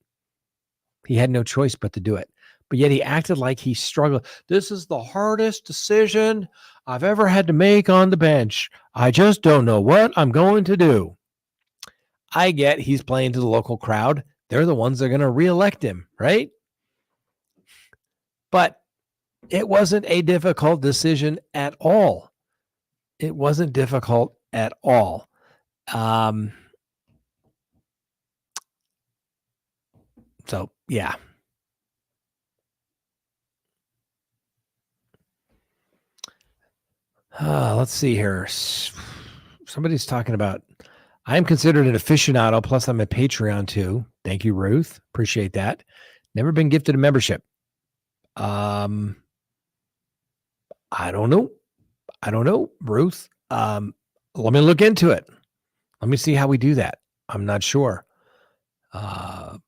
He had no choice but to do it. But yet he acted like he struggled. This is the hardest decision I've ever had to make on the bench. I just don't know what I'm going to do. I get he's playing to the local crowd. They're the ones that are going to reelect him, right? But it wasn't a difficult decision at all. It wasn't difficult at all. So, yeah. Let's see here. Somebody's talking about, I am considered an aficionado, plus I'm a Patreon too. Thank you, Ruth. Appreciate that. Never been gifted a membership. I don't know, Ruth. Let me look into it. Let me see how we do that. I'm not sure. But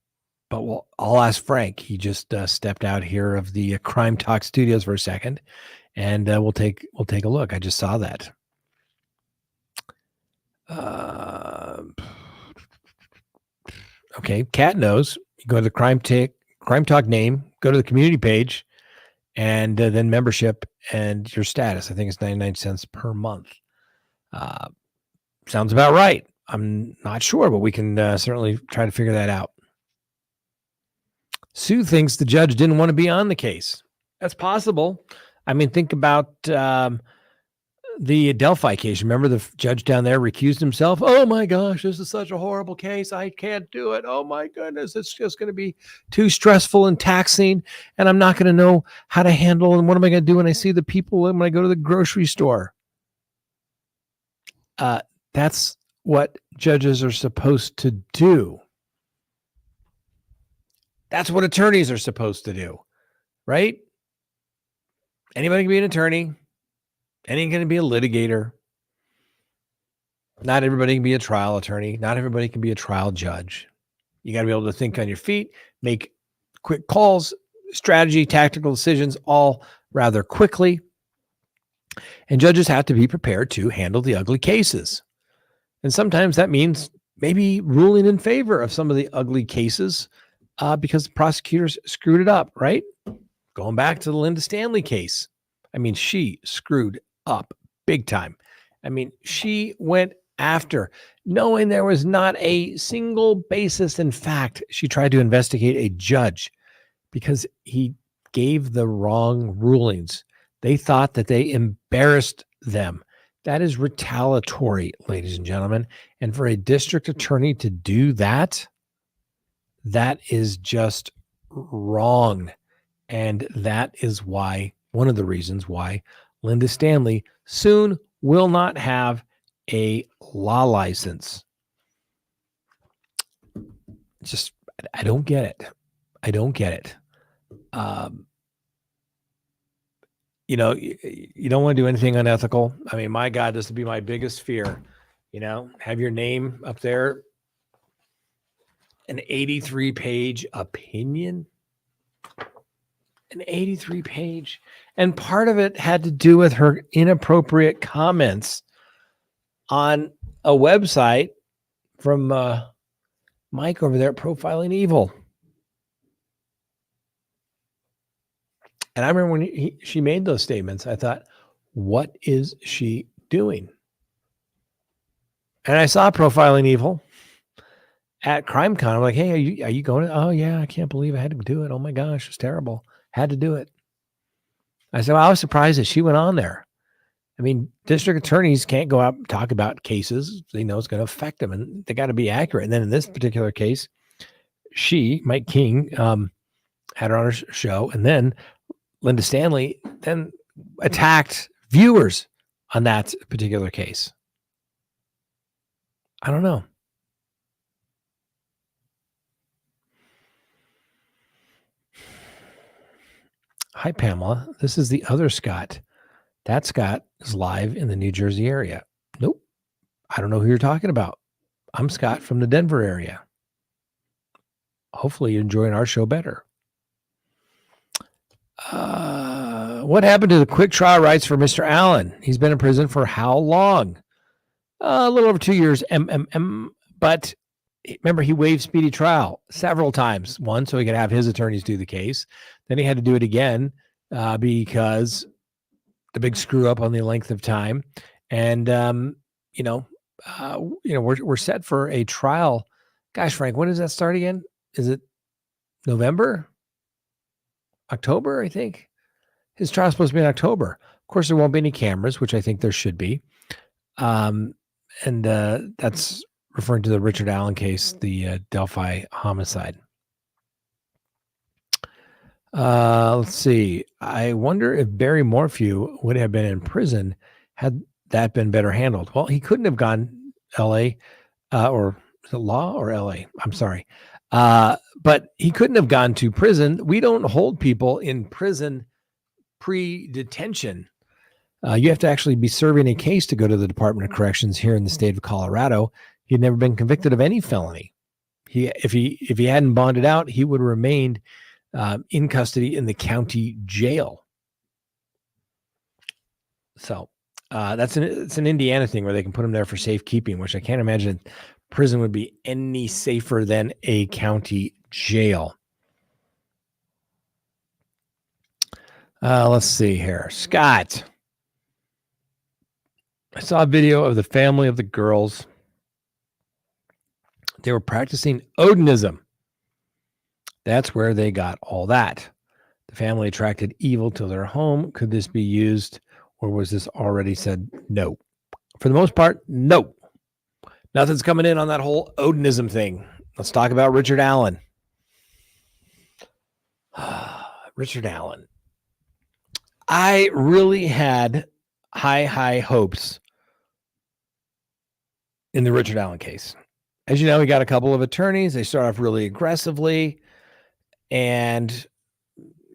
I'll ask Frank. He just stepped out here of the CrimeTalk studios for a second, and we'll take a look. I just saw that. Okay, Kat knows. You go to the CrimeTalk name, go to the community page, and then membership and your status. I think it's 99 cents per month. Sounds about right. I'm not sure, but we can certainly try to figure that out. Sue thinks the judge didn't want to be on the case. That's possible. I mean, think about the Delphi case. Remember the judge down there recused himself? Oh my gosh, this is such a horrible case. I can't do it. Oh my goodness, it's just going to be too stressful and taxing, and I'm not going to know how to handle, and what am I going to do when I see the people when I go to the grocery store? That's what judges are supposed to do. That's what attorneys are supposed to do, right? Anybody can be an attorney. Anyone can be a litigator. Not everybody can be a trial attorney. Not everybody can be a trial judge. You got to be able to think on your feet, make quick calls, strategy, tactical decisions, all rather quickly. And judges have to be prepared to handle the ugly cases. And sometimes that means maybe ruling in favor of some of the ugly cases because the prosecutors screwed it up, right? Going back to the Linda Stanley case. I mean, she screwed up big time. I mean, she went after, knowing there was not a single basis in fact. She tried to investigate a judge because he gave the wrong rulings. They thought that they embarrassed them. That is retaliatory, ladies and gentlemen. And for a district attorney to do that, that is just wrong. And that is why, one of the reasons why Linda Stanley soon will not have a law license. Just, I don't get it. I don't get it. You know, you don't want to do anything unethical. I mean, my God, this would be my biggest fear. You know, have your name up there, an 83-page opinion, an 83-page. And part of it had to do with her inappropriate comments on a website from Mike over there at Profiling Evil. And I remember when she made those statements, I thought, what is she doing? And I saw Profiling Evil at CrimeCon. I'm like, hey, are you going? Oh, yeah, I can't believe I had to do it. Oh, my gosh, it's terrible. Had to do it. I said, well, I was surprised that she went on there. I mean, district attorneys can't go out and talk about cases they know it's going to affect them, and they got to be accurate. And then in this particular case, Mike King, had her on her show, and then Linda Stanley then attacked viewers on that particular case. I don't know. Hi, Pamela. This is the other Scott. That Scott is live in the New Jersey area. Nope. I don't know who you're talking about. I'm Scott from the Denver area. Hopefully you're enjoying our show better. What happened to the quick trial rights for Mr. Allen? He's been in prison for how long? A little over 2 years. But remember, he waived speedy trial several times. One, so he could have his attorneys do the case. Then he had to do it again because the big screw up on the length of time. And we're set for a trial. Gosh, Frank, when does that start again? Is it November? October, I think. His trial's supposed to be in October. Of course, there won't be any cameras, which I think there should be. And that's referring to the Richard Allen case, the Delphi homicide. Let's see. I wonder if Barry Morphew would have been in prison had that been better handled. Well, he couldn't have gone L.A. Or is it law or L.A.? I'm sorry. But he couldn't have gone to prison. We don't hold people in prison pre-detention. You have to actually be serving a case to go to the Department of Corrections here in the state of Colorado. He'd never been convicted of any felony. If he hadn't bonded out, he would have remained in custody in the county jail. So it's an Indiana thing where they can put him there for safekeeping, which I can't imagine prison would be any safer than a county jail. Let's see here. Scott. I saw a video of the family of the girls. They were practicing Odinism. That's where they got all that. The family attracted evil to their home. Could this be used, or was this already said? No. For the most part, no. Nothing's coming in on that whole Odinism thing. Let's talk about Richard Allen. Richard Allen. I really had high hopes in the Richard Allen case. As you know, he got a couple of attorneys. They start off really aggressively and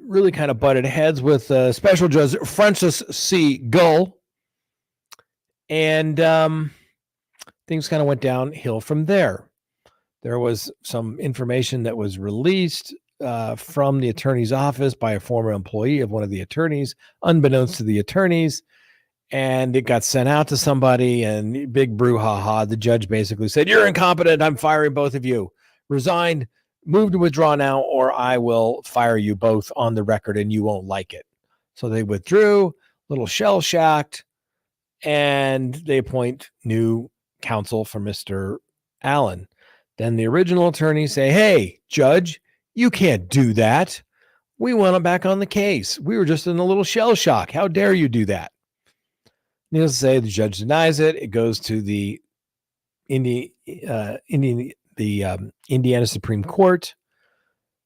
really kind of butted heads with Special Judge Francis C. Gull. And things kind of went downhill from there. There was some information that was released from the attorney's office by a former employee of one of the attorneys, unbeknownst to the attorneys. And it got sent out to somebody, and big brouhaha. The judge basically said, "You're incompetent. I'm firing both of you. Resign, move to withdraw now, or I will fire you both on the record and you won't like it." So they withdrew, little shell-shocked, and they appoint new counsel for Mr. Allen. Then the original attorneys say, "Hey, judge, you can't do that. We want him back on the case. We were just in a little shell shock. How dare you do that?" Needless to say, the judge denies it. It goes to the Indiana Supreme Court.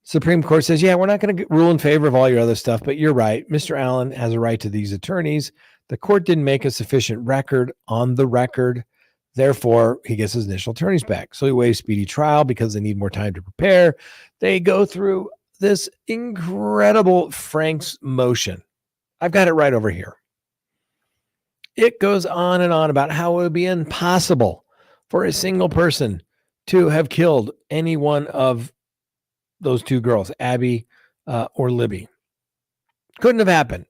Supreme Court says, "Yeah, we're not going to rule in favor of all your other stuff, but you're right. Mr. Allen has a right to these attorneys. The court didn't make a sufficient record on the record. Therefore, he gets his initial attorneys back." So he waives speedy trial because they need more time to prepare. They go through this incredible Frank's motion. I've got it right over here. It goes on and on about how it would be impossible for a single person to have killed any one of those two girls, Abby or Libby. Couldn't have happened.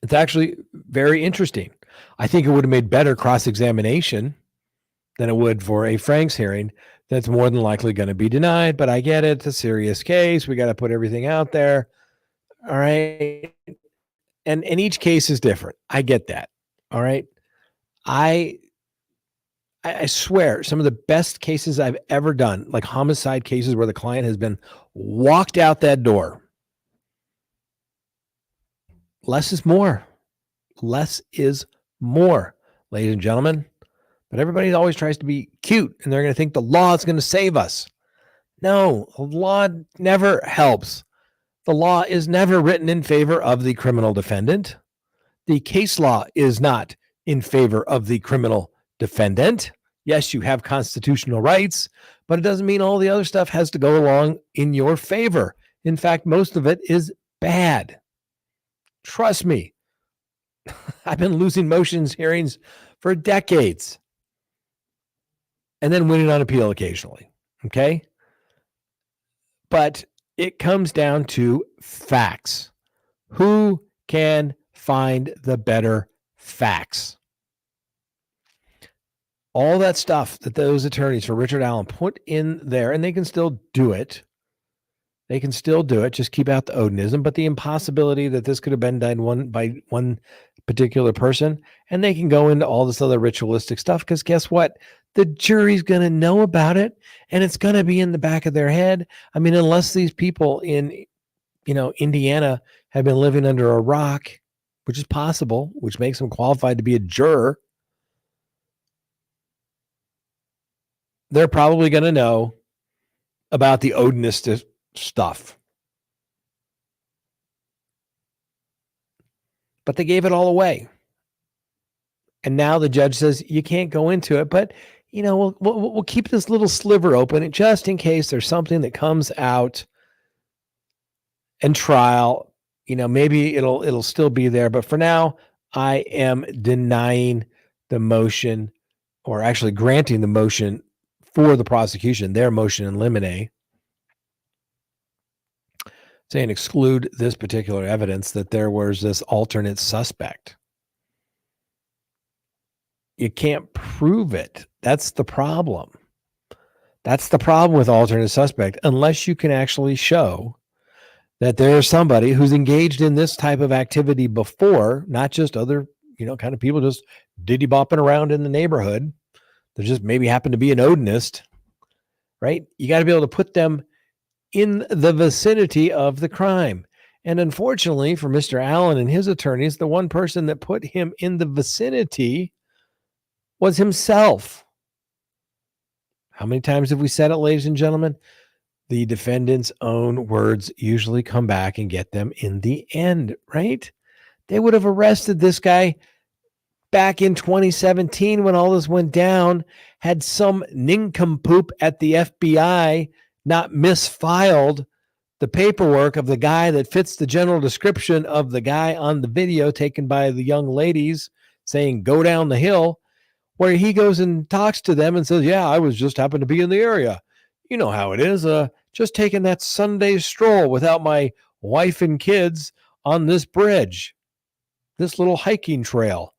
It's actually very interesting. I think it would have made better cross-examination than it would for a Frank's hearing. That's more than likely going to be denied, but I get it. It's a serious case. We got to put everything out there. All right. And each case is different. I get that. All right. I swear some of the best cases I've ever done, like homicide cases where the client has been walked out that door. Less is more. Less is more, ladies and gentlemen. But everybody always tries to be cute, and they're going to think the law is going to save us. No, the law never helps. The law is never written in favor of the criminal defendant. The case law is not in favor of the criminal defendant. Yes, you have constitutional rights, but it doesn't mean all the other stuff has to go along in your favor. In fact, most of it is bad. Trust me. I've been losing motions hearings for decades and then winning on appeal occasionally. Okay. But it comes down to facts. Who can find the better facts? All that stuff that those attorneys for Richard Allen put in there, and they can still do it. They can still do it. Just keep out the Odinism, but the impossibility that this could have been done by one particular person, and they can go into all this other ritualistic stuff because guess what? The jury's going to know about it, and it's going to be in the back of their head. I mean, unless these people in, Indiana have been living under a rock, which is possible, which makes them qualified to be a juror, they're probably going to know about the Odinist stuff. But they gave it all away. And now the judge says you can't go into it, but we'll keep this little sliver open just in case there's something that comes out in trial. Maybe it'll still be there, but for now, I am denying the motion, or actually granting the motion for the prosecution, their motion in limine, saying exclude this particular evidence that there was this alternate suspect. You can't prove it. That's the problem. That's the problem with alternate suspect, unless you can actually show that there's somebody who's engaged in this type of activity before, not just other, kind of people just diddy bopping around in the neighborhood. There just maybe happen to be an Odinist, right? You got to be able to put them in the vicinity of the crime. And unfortunately for Mr. Allen and his attorneys, the one person that put him in the vicinity was himself. How many times have we said it, ladies and gentlemen? The defendant's own words usually come back and get them in the end, right? They would have arrested this guy back in 2017 when all this went down, had some nincompoop at the FBI not misfiled the paperwork of the guy that fits the general description of the guy on the video taken by the young ladies saying, go down the hill, where he goes and talks to them and says, yeah, I was just happened to be in the area. You know how it is. Just taking that Sunday stroll without my wife and kids on this bridge, this little hiking trail.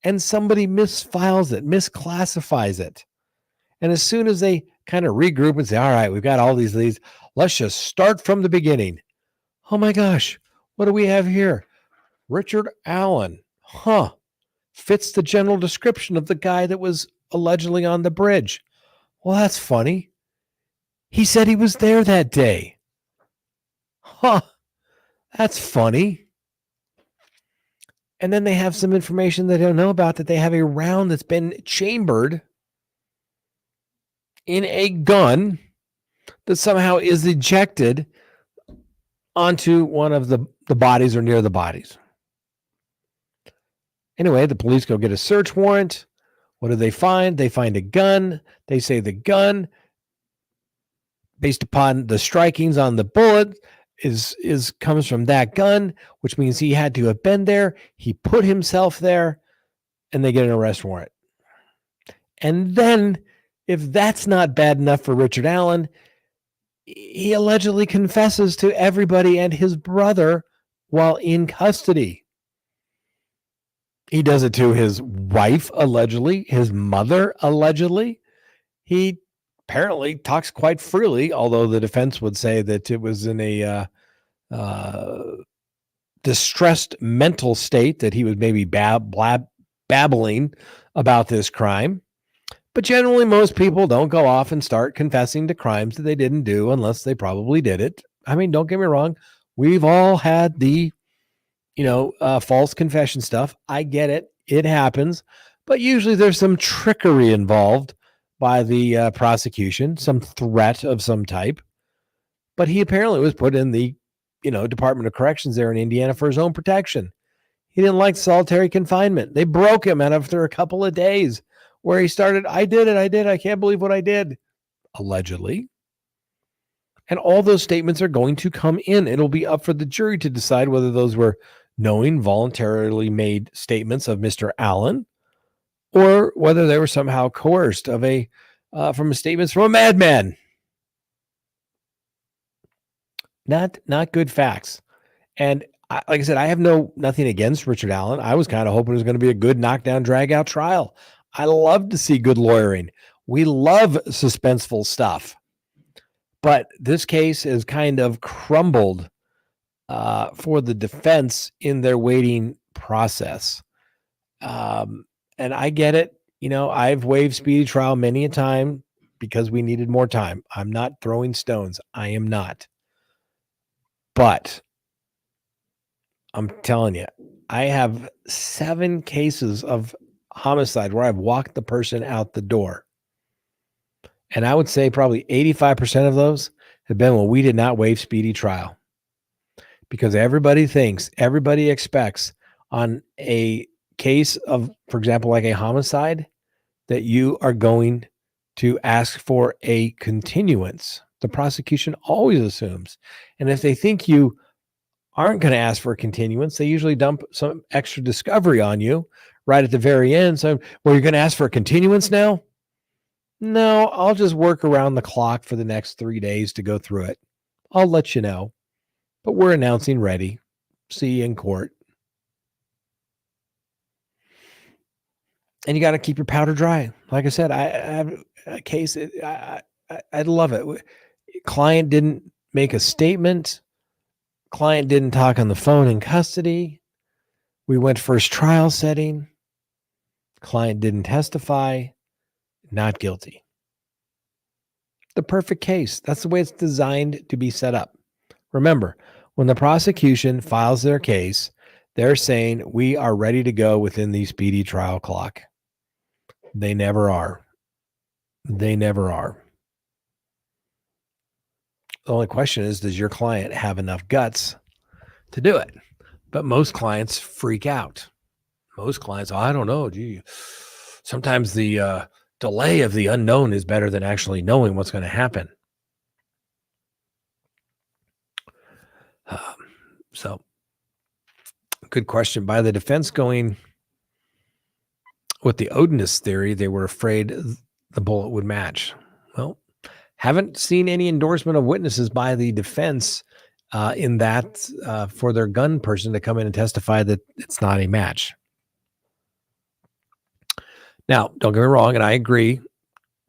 And somebody misfiles it, misclassifies it. And as soon as they kind of regroup and say, all right, we've got all these leads, let's just start from the beginning. Oh my gosh, what do we have here? Richard Allen. Fits the general description of the guy that was allegedly on the bridge. Well, that's funny. He said he was there that day. That's funny. And then they have some information they don't know about, that they have a round that's been chambered in a gun that somehow is ejected onto one of the bodies or near the bodies. Anyway, the police go get a search warrant. What do they find? They find a gun. They say the gun, based upon the strikings on the bullet, comes from that gun, which means he had to have been there. He put himself there, and they get an arrest warrant. And then, if that's not bad enough for Richard Allen, he allegedly confesses to everybody and his brother while in custody. He does it to his wife, allegedly, his mother, allegedly. He apparently talks quite freely, although the defense would say that it was in a distressed mental state, that he was maybe babbling about this crime. But generally, most people don't go off and start confessing to crimes that they didn't do unless they probably did it. I mean, don't get me wrong. We've all had the, false confession stuff. I get it. It happens. But usually there's some trickery involved by the prosecution, some threat of some type. But he apparently was put in the, Department of Corrections there in Indiana for his own protection. He didn't like solitary confinement. They broke him after a couple of days, where he started, I did it. I can't believe what I did. Allegedly. And all those statements are going to come in. It'll be up for the jury to decide whether those were knowing, voluntarily made statements of Mr. Allen, or whether they were somehow coerced from statements from a madman. Not good facts. And like I said, I have nothing against Richard Allen. I was kind of hoping it was going to be a good knockdown, drag out trial. I love to see good lawyering. We love suspenseful stuff. But this case has kind of crumbled for the defense in their waiting process. And I get it. I've waived speedy trial many a time because we needed more time. I'm not throwing stones. I am not. But I'm telling you, I have 7 cases of homicide where I've walked the person out the door. And I would say probably 85% of those have been when we did not waive speedy trial. Because everybody expects on a case of, for example, like a homicide, that you are going to ask for a continuance. The prosecution always assumes. And if they think you aren't going to ask for a continuance, they usually dump some extra discovery on you right at the very end. So, well, you're going to ask for a continuance now? No, I'll just work around the clock for the next 3 days to go through it. I'll let you know. But we're announcing ready. See you in court. And you got to keep your powder dry. Like I said, I have a case. I'd love it. Client didn't make a statement. Client didn't talk on the phone in custody. We went first trial setting. Client didn't testify. Not guilty. The perfect case. That's the way it's designed to be set up. Remember, when the prosecution files their case, they're saying we are ready to go within the speedy trial clock. They never are. They never are. The only question is, does your client have enough guts to do it? But most clients freak out. Most clients, I don't know. Gee, sometimes the delay of the unknown is better than actually knowing what's going to happen. So, good question by the defense going with the Odinist theory. They were afraid the bullet would match. Well, haven't seen any endorsement of witnesses by the defense in that for their gun person to come in and testify that it's not a match. Now, don't get me wrong, and I agree,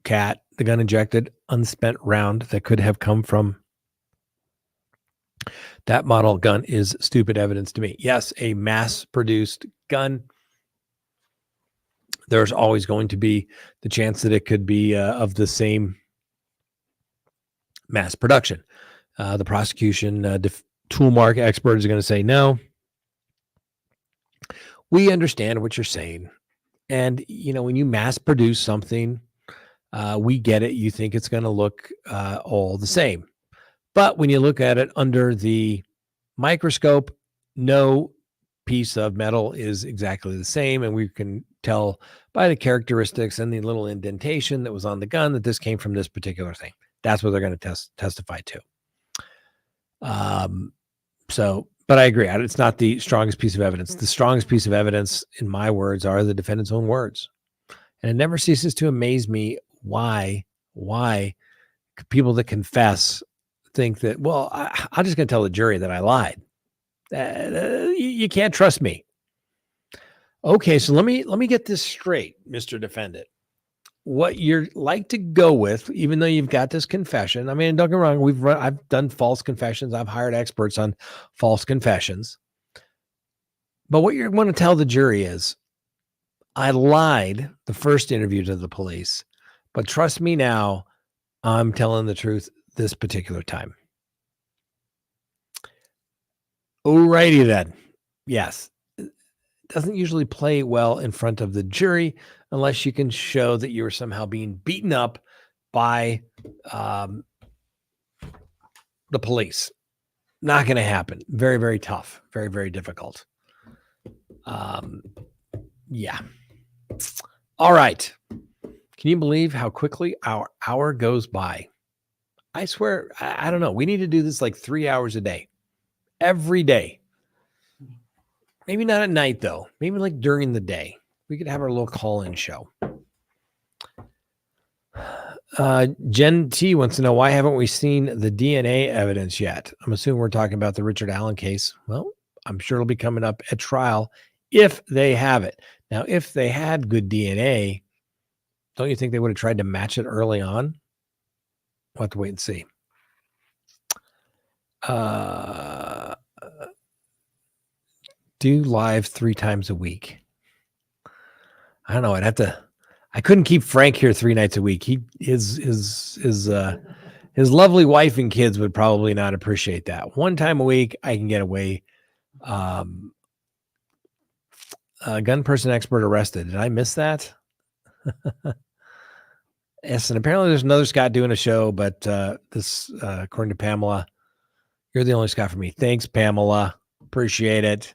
Cat, the gun ejected unspent round that could have come from that model gun is stupid evidence to me. Yes, a mass-produced gun, there's always going to be the chance that it could be of the same mass production. The prosecution tool mark expert is going to say, no, we understand what you're saying. And, you know, when you mass produce something, we get it. You think it's going to look all the same. But when you look at it under the microscope, no piece of metal is exactly the same. And we can tell by the characteristics and the little indentation that was on the gun that this came from this particular thing. That's what they're going to testify to. But I agree. It's not the strongest piece of evidence. The strongest piece of evidence, in my words, are the defendant's own words. And it never ceases to amaze me why people that confess think that, well, I'm just going to tell the jury that I lied. You can't trust me. Okay, so let me get this straight, Mr. Defendant. What you're like to go with, even though you've got this confession. I mean, don't get me wrong. I've done false confessions. I've hired experts on false confessions. But what you're going to tell the jury is, I lied the first interview to the police, but trust me now, I'm telling the truth this particular time. Alrighty then. Yes. It doesn't usually play well in front of the jury unless you can show that you were somehow being beaten up by the police. Not going to happen. Very, very tough. Very, very difficult. Yeah. All right. Can you believe how quickly our hour goes by? I swear, I don't know. We need to do this like 3 hours a day. Every day. Maybe not at night, though. Maybe like during the day. We could have our little call-in show. Jen T wants to know, why haven't we seen the DNA evidence yet? I'm assuming we're talking about the Richard Allen case. Well, I'm sure it'll be coming up at trial if they have it. Now, if they had good DNA, don't you think they would have tried to match it early on? We'll have to wait and see. Do live 3 times a week. I don't know. I couldn't keep Frank here 3 nights a week. His lovely wife and kids would probably not appreciate that. 1 time a week, I can get away. Gun person expert arrested. Did I miss that? Yes, and apparently there's another Scott doing a show, but this, according to Pamela, you're the only Scott for me. Thanks, Pamela. Appreciate it.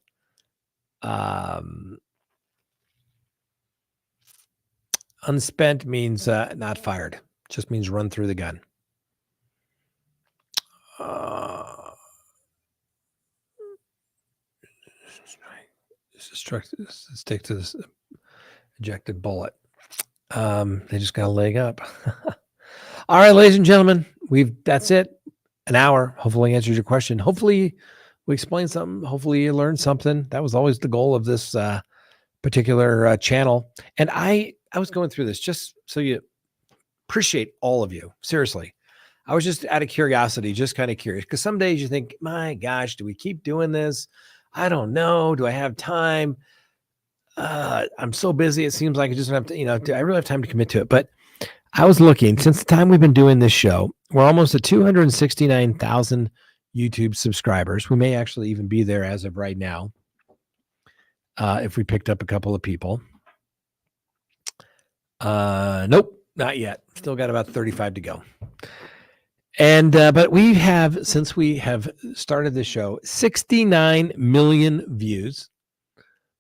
Unspent means not fired. Just means run through the gun. Stick to this ejected bullet. They just got a leg up. All right, ladies and gentlemen, that's it. An hour. Hopefully answers your question. Hopefully we explained something. Hopefully you learned something. That was always the goal of this particular channel. And I was going through this just so you appreciate all of you. Seriously. I was just out of curiosity, just kind of curious, because some days you think, my gosh, do we keep doing this? I don't know. Do I have time? I'm so busy. It seems like I just don't have to, do I really have time to commit to it? But I was looking, since the time we've been doing this show, we're almost at 269,000 YouTube subscribers. We may actually even be there as of right now, if we picked up a couple of people. Nope, not yet. Still got about 35 to go. And but we have, since we have started the show, 69 million views.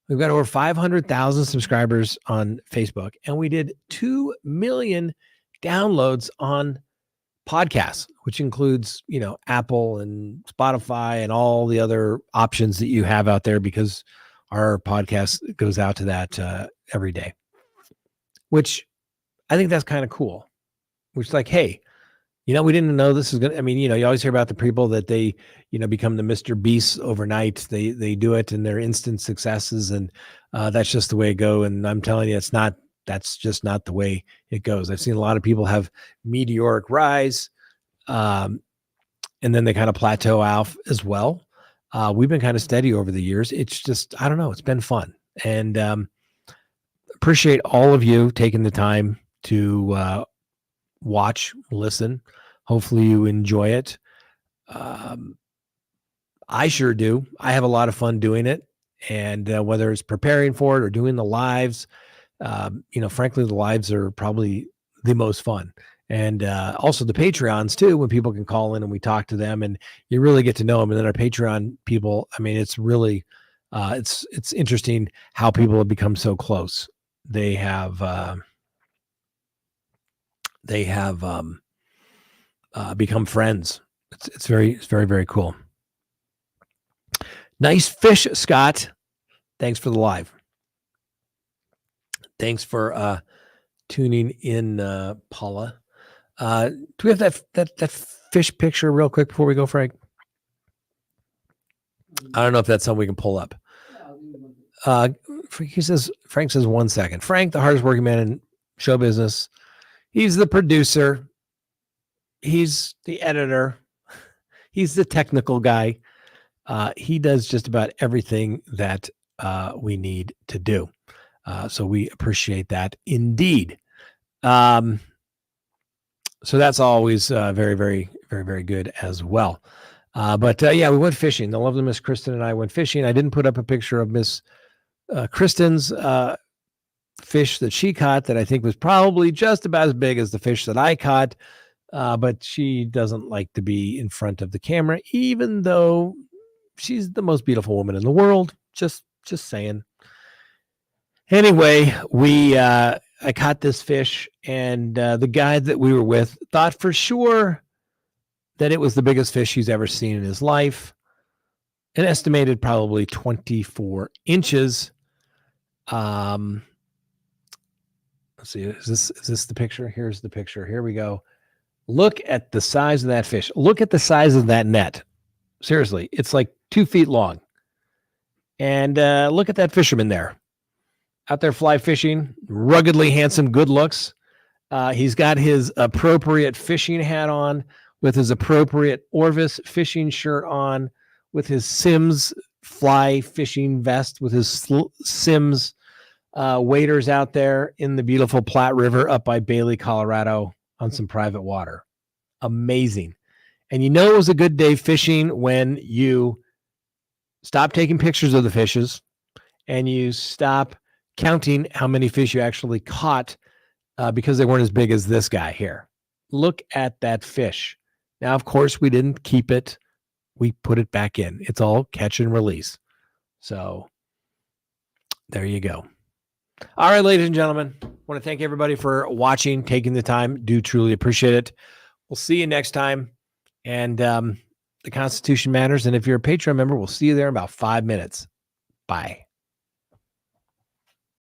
We've got over 500,000 subscribers on Facebook, and we did 2 million downloads on podcasts, which includes, Apple and Spotify and all the other options that you have out there, because our podcast goes out to that every day, which I think that's kind of cool. Which is like, hey, we didn't know this is going to, you always hear about the people that they, become the Mr. Beasts overnight. They do it and they're instant successes, and that's just the way it goes. And I'm telling you, that's just not the way it goes. I've seen a lot of people have meteoric rise, and then they kind of plateau out as well. We've been kind of steady over the years. It's just, I don't know, it's been fun. And appreciate all of you taking the time to watch, listen. Hopefully you enjoy it. I sure do. I have a lot of fun doing it. And whether it's preparing for it or doing the lives, frankly, the lives are probably the most fun. And also the Patreons too, when people can call in and we talk to them and you really get to know them. And then our Patreon people, it's really, it's interesting how people have become so close. They have become friends. It's very, very cool. Nice fish, Scott. Thanks for the live. Thanks for tuning in, Paula. Do we have that fish picture real quick before we go, Frank? I don't know if that's something we can pull up. Frank says 1 second. Frank, the hardest working man in show business. He's the producer. He's the editor. He's the technical guy. He does just about everything that we need to do. So we appreciate that indeed. So that's always very, very, very, very good as well. But we went fishing. The lovely Miss Kristen and I went fishing. I didn't put up a picture of Miss Kristen's fish that she caught that I think was probably just about as big as the fish that I caught. But she doesn't like to be in front of the camera, even though she's the most beautiful woman in the world. Just saying. Anyway, I caught this fish, and the guy that we were with thought for sure that it was the biggest fish he's ever seen in his life. An estimated probably 24 inches. Let's see, is this the picture? Here's the picture. Here we go. Look at the size of that fish. Look at the size of that net. Seriously, it's like 2 feet long. And look at that fisherman there. Out there fly fishing, ruggedly handsome, good looks. He's got his appropriate fishing hat on, with his appropriate Orvis fishing shirt on, with his Sims fly fishing vest, with his Sims waders out there in the beautiful Platte River up by Bailey, Colorado on some private water. Amazing. And it was a good day fishing when you stop taking pictures of the fishes and you stop counting how many fish you actually caught because they weren't as big as this guy here. Look at that fish. Now, of course, we didn't keep it. We put it back in. It's all catch and release. So there you go. All right, ladies and gentlemen, I want to thank everybody for watching, taking the time. Do truly appreciate it. We'll see you next time. And the Constitution matters. And if you're a Patreon member, we'll see you there in about 5 minutes. Bye.